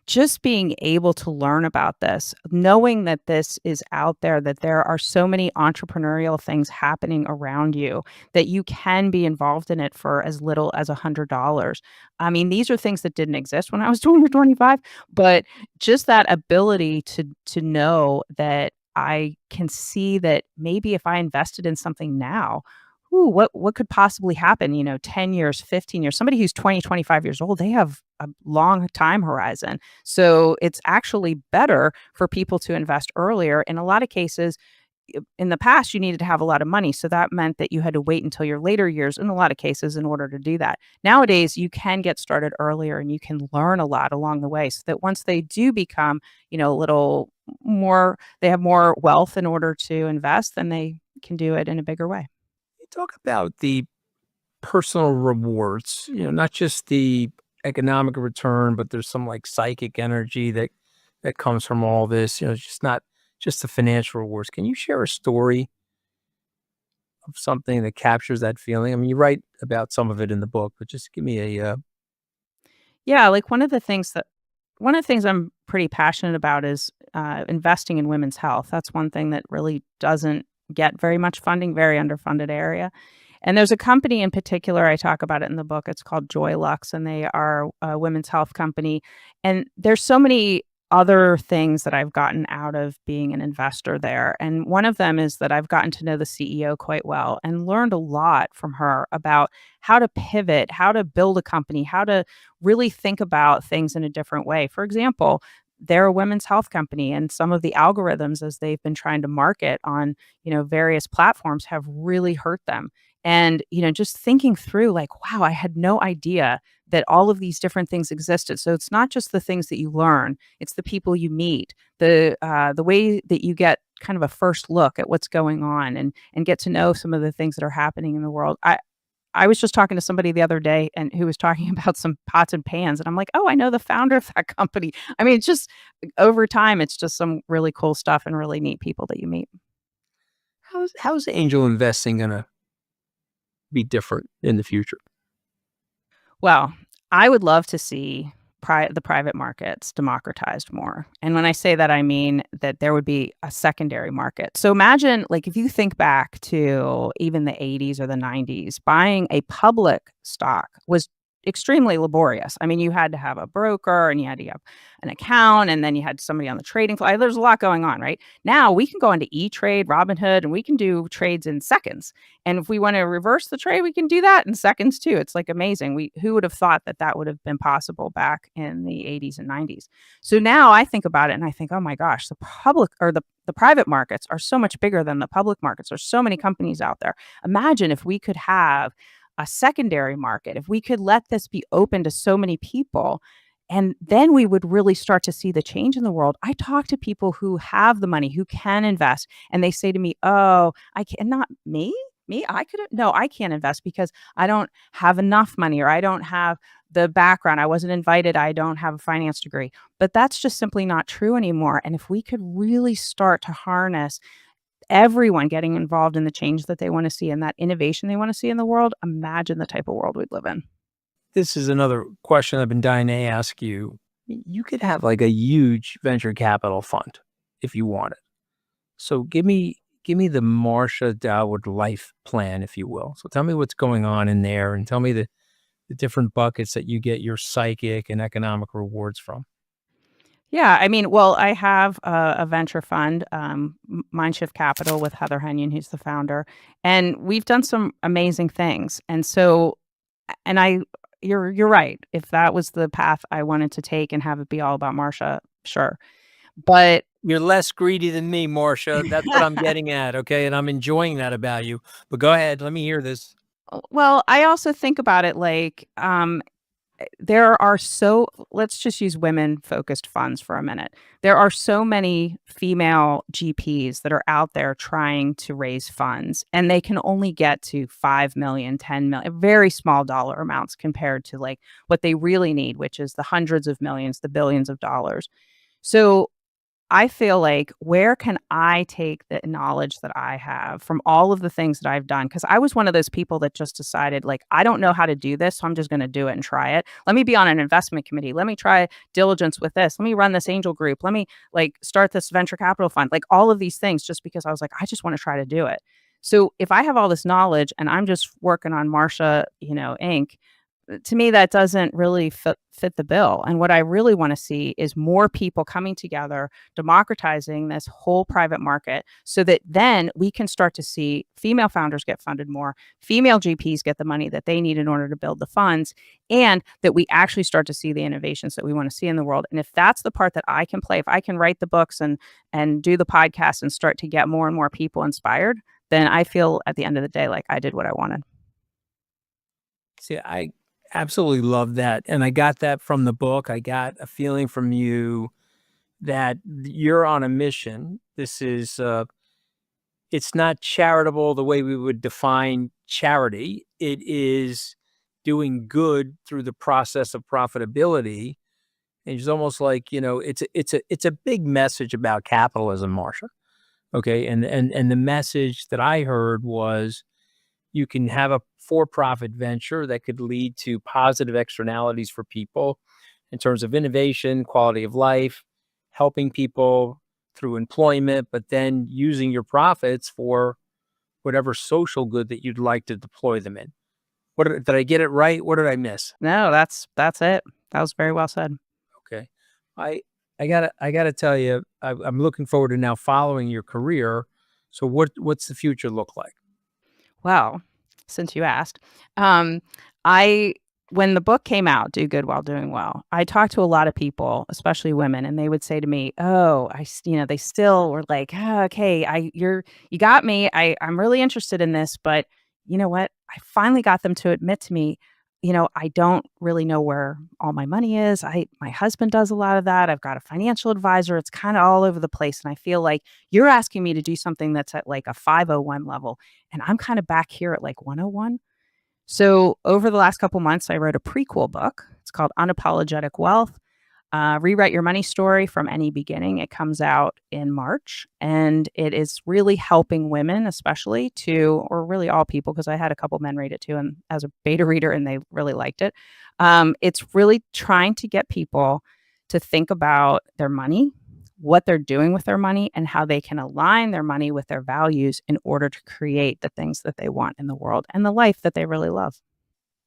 just being able to learn about this, knowing that this is out there, that there are so many entrepreneurial things happening around you, that you can be involved in it for as little as $100. I mean, these are things that didn't exist when I was 20 or 25, but just that ability to know that I can see that maybe if I invested in something now, ooh, what could possibly happen, 10 years, 15 years. Somebody who's 20, 25 years old, they have a long time horizon. So it's actually better for people to invest earlier. In a lot of cases, in the past, you needed to have a lot of money. So that meant that you had to wait until your later years, in a lot of cases, in order to do that. Nowadays, you can get started earlier and you can learn a lot along the way so that once they do become, a little more, they have more wealth in order to invest, then they can do it in a bigger way. You talk about the personal rewards, not just the economic return, but there's some like psychic energy that comes from all this. It's just not just the financial rewards. Can you share a story of something that captures that feeling? I mean, you write about some of it in the book, but just give me a Yeah, like one of the things I'm pretty passionate about is investing in women's health. That's one thing that really doesn't get very much funding, very underfunded area. And there's a company in particular, I talk about it in the book. It's called Joy Lux, and they are a women's health company. And there's so many other things that I've gotten out of being an investor there. And one of them is that I've gotten to know the CEO quite well and learned a lot from her about how to pivot, how to build a company, how to really think about things in a different way. For example, they're a women's health company, and some of the algorithms as they've been trying to market on, various platforms have really hurt them. And, just thinking through like, wow, I had no idea that all of these different things existed. So it's not just the things that you learn, it's the people you meet, the way that you get kind of a first look at what's going on and get to know some of the things that are happening in the world. I was just talking to somebody the other day and who was talking about some pots and pans, and I'm like, "Oh, I know the founder of that company." I mean, it's just over time, it's just some really cool stuff and really neat people that you meet. how's angel investing gonna be different in the future? Well, I would love to see the private markets democratized more. And when I say that, I mean that there would be a secondary market. So imagine, like, if you think back to even the 80s or the 90s, buying a public stock was extremely laborious. I mean, you had to have a broker and you had to have an account and then you had somebody on the trading floor. There's a lot going on, right? Now we can go into E-Trade, Robinhood, and we can do trades in seconds. And if we want to reverse the trade, we can do that in seconds too. It's like amazing. Who would have thought that that would have been possible back in the 80s and 90s? So now I think about it and I think, oh my gosh, the public or the private markets are so much bigger than the public markets. There's so many companies out there. Imagine if we could have a secondary market, if we could let this be open to so many people, and then we would really start to see the change in the world. I talk to people who have the money, who can invest, and they say to me, "Oh, I can not me? Me? I couldn't. No, I can't invest because I don't have enough money or I don't have the background. I wasn't invited. I don't have a finance degree." But that's just simply not true anymore. And if we could really start to harness everyone getting involved in the change that they want to see and that innovation they want to see in the world, imagine the type of world we'd live in. This is another question I've been dying to ask you. You could have like a huge venture capital fund if you wanted. So give me the Marsha Dowd life plan, if you will. So tell me what's going on in there and tell me the different buckets that you get your psychic and economic rewards from. Yeah, I mean, well, I have a venture fund, Mindshift Capital with Heather Henyon, who's the founder, and we've done some amazing things. And so, and I, you're right. If that was the path I wanted to take and have it be all about Marsha, sure. But You're less greedy than me, Marsha. That's what I'm getting at, okay? And I'm enjoying that about you. But go ahead, let me hear this. well, I also think about it like there are so let's just use women focused funds for a minute. There are so many female GPs that are out there trying to raise funds and they can only get to 5 million, 10 million, very small dollar amounts compared to like what they really need, which is the hundreds of millions, the billions of dollars. So I feel like, where can I take the knowledge that I have from all of the things that I've done? Because I was one of those people that just decided, like, I don't know how to do this, so I'm just going to do it and try it. Let me be on an investment committee. Let me try diligence with this. Let me run this angel group. Let me like start this venture capital fund. Like all of these things, just because I was like, I just want to try to do it. So if I have all this knowledge and I'm just working on Marsha, Inc., to me that doesn't really fit the bill. And what I really want to see is more people coming together, democratizing this whole private market, so that then we can start to see female founders get funded more, female GPs get the money that they need in order to build the funds, and that we actually start to see the innovations that we want to see in the world. And if that's the part that I can play, if I can write the books and do the podcast and start to get more and more people inspired, then I feel at the end of the day like I did what I wanted. See, I absolutely love that. And I got that from the book. I got a feeling from you that you're on a mission. This is, it's not charitable the way we would define charity. It is doing good through the process of profitability. And it's almost like, it's a big message about capitalism, Marsha. Okay. And the message that I heard was, you can have a for-profit venture that could lead to positive externalities for people in terms of innovation, quality of life, helping people through employment, but then using your profits for whatever social good that you'd like to deploy them in. Did I get it right? What did I miss? No, that's it. That was very well said. Okay. I gotta tell you, I'm looking forward to now following your career. So what's the future look like? Well, since you asked, I when the book came out, Do Good While Doing Well, I talked to a lot of people, especially women, and they would say to me, "Oh, they still were like, oh, okay, you got me. I'm really interested in this, but you know what? I finally got them to admit to me, I don't really know where all my money is. My husband does a lot of that. I've got a financial advisor. It's kind of all over the place, and I feel like you're asking me to do something that's at like a 501 level, and I'm kind of back here at like 101." So over the last couple months, I wrote a prequel book. It's called Unapologetic Wealth. Rewrite Your Money Story from Any Beginning. It comes out in March, and it is really helping women, especially or really all people, because I had a couple men read it too, and as a beta reader, and they really liked it. It's really trying to get people to think about their money, what they're doing with their money, and how they can align their money with their values in order to create the things that they want in the world and the life that they really love.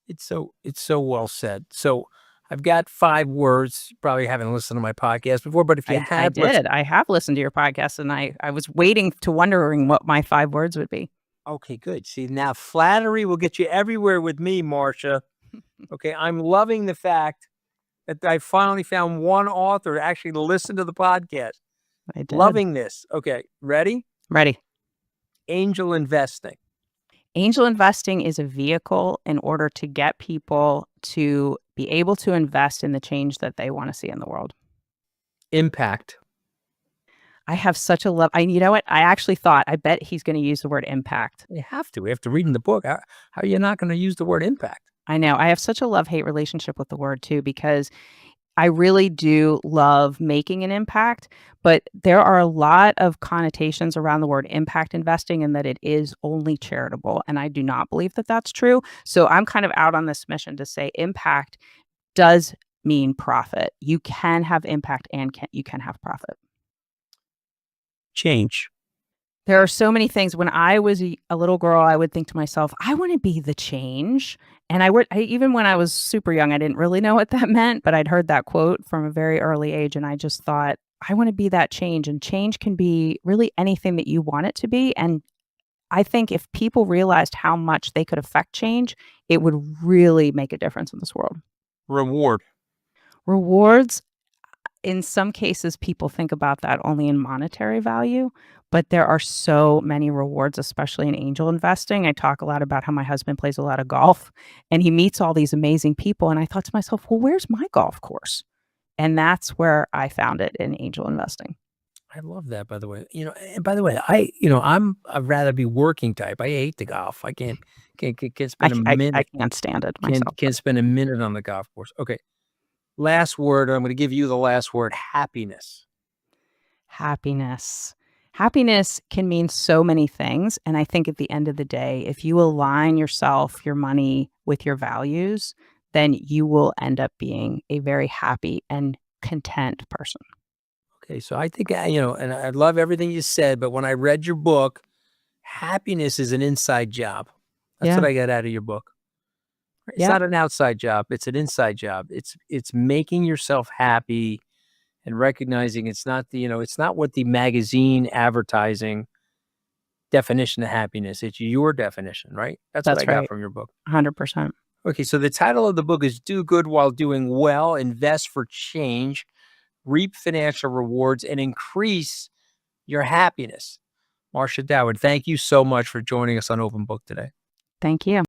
It's so well said. So I've got 5 words. You probably haven't listened to my podcast before, but if you I have, did. I have listened to your podcast, and I was wondering what my 5 words would be. okay, good. See, now flattery will get you everywhere with me, Marsha. Okay, I'm loving the fact that I finally found one author to actually listen to the podcast. I did. Loving this. Okay, ready? Ready. Angel investing. Angel investing is a vehicle in order to get people to be able to invest in the change that they want to see in the world. Impact. I have such a love. You know what? I actually thought, I bet he's going to use the word impact. We have to. We have to read in the book. How are you not going to use the word impact? I know. I have such a love-hate relationship with the word too, because I really do love making an impact, but there are a lot of connotations around the word impact investing, and that it is only charitable. And I do not believe that that's true. So I'm kind of out on this mission to say impact does mean profit. You can have impact and you can have profit. Change. There are so many things. When I was a little girl, I would think to myself, I want to be the change. And even when I was super young, I didn't really know what that meant, but I'd heard that quote from a very early age. And I just thought, I want to be that change. And change can be really anything that you want it to be. And I think if people realized how much they could affect change, it would really make a difference in this world. Reward. Rewards, in some cases, people think about that only in monetary value, but there are so many rewards, especially in angel investing. I talk a lot about how my husband plays a lot of golf, and he meets all these amazing people. And I thought to myself, well, where's my golf course? And that's where I found it, in angel investing. I love that, by the way. And by the way, I'd rather be working type. I hate the golf. I can't spend a minute. I can't stand it myself. Can't spend a minute on the golf course. Okay. Last word. I'm going to give you the last word. Happiness. Happiness. Happiness can mean so many things. And I think at the end of the day, if you align yourself, your money with your values, then you will end up being a very happy and content person. Okay, so I think, and I love everything you said, but when I read your book, happiness is an inside job. That's what Yeah. I got out of your book. It's Yeah. not an outside job, it's an inside job. It's making yourself happy and recognizing it's not it's not what the magazine advertising definition of happiness. It's your definition, right? That's what I That's got right. from your book. 100%. Okay, so the title of the book is Do Good While Doing Well, Invest for Change, Reap Financial Rewards, and Increase Your Happiness. Marcia Doward, thank you so much for joining us on Open Book today. Thank you.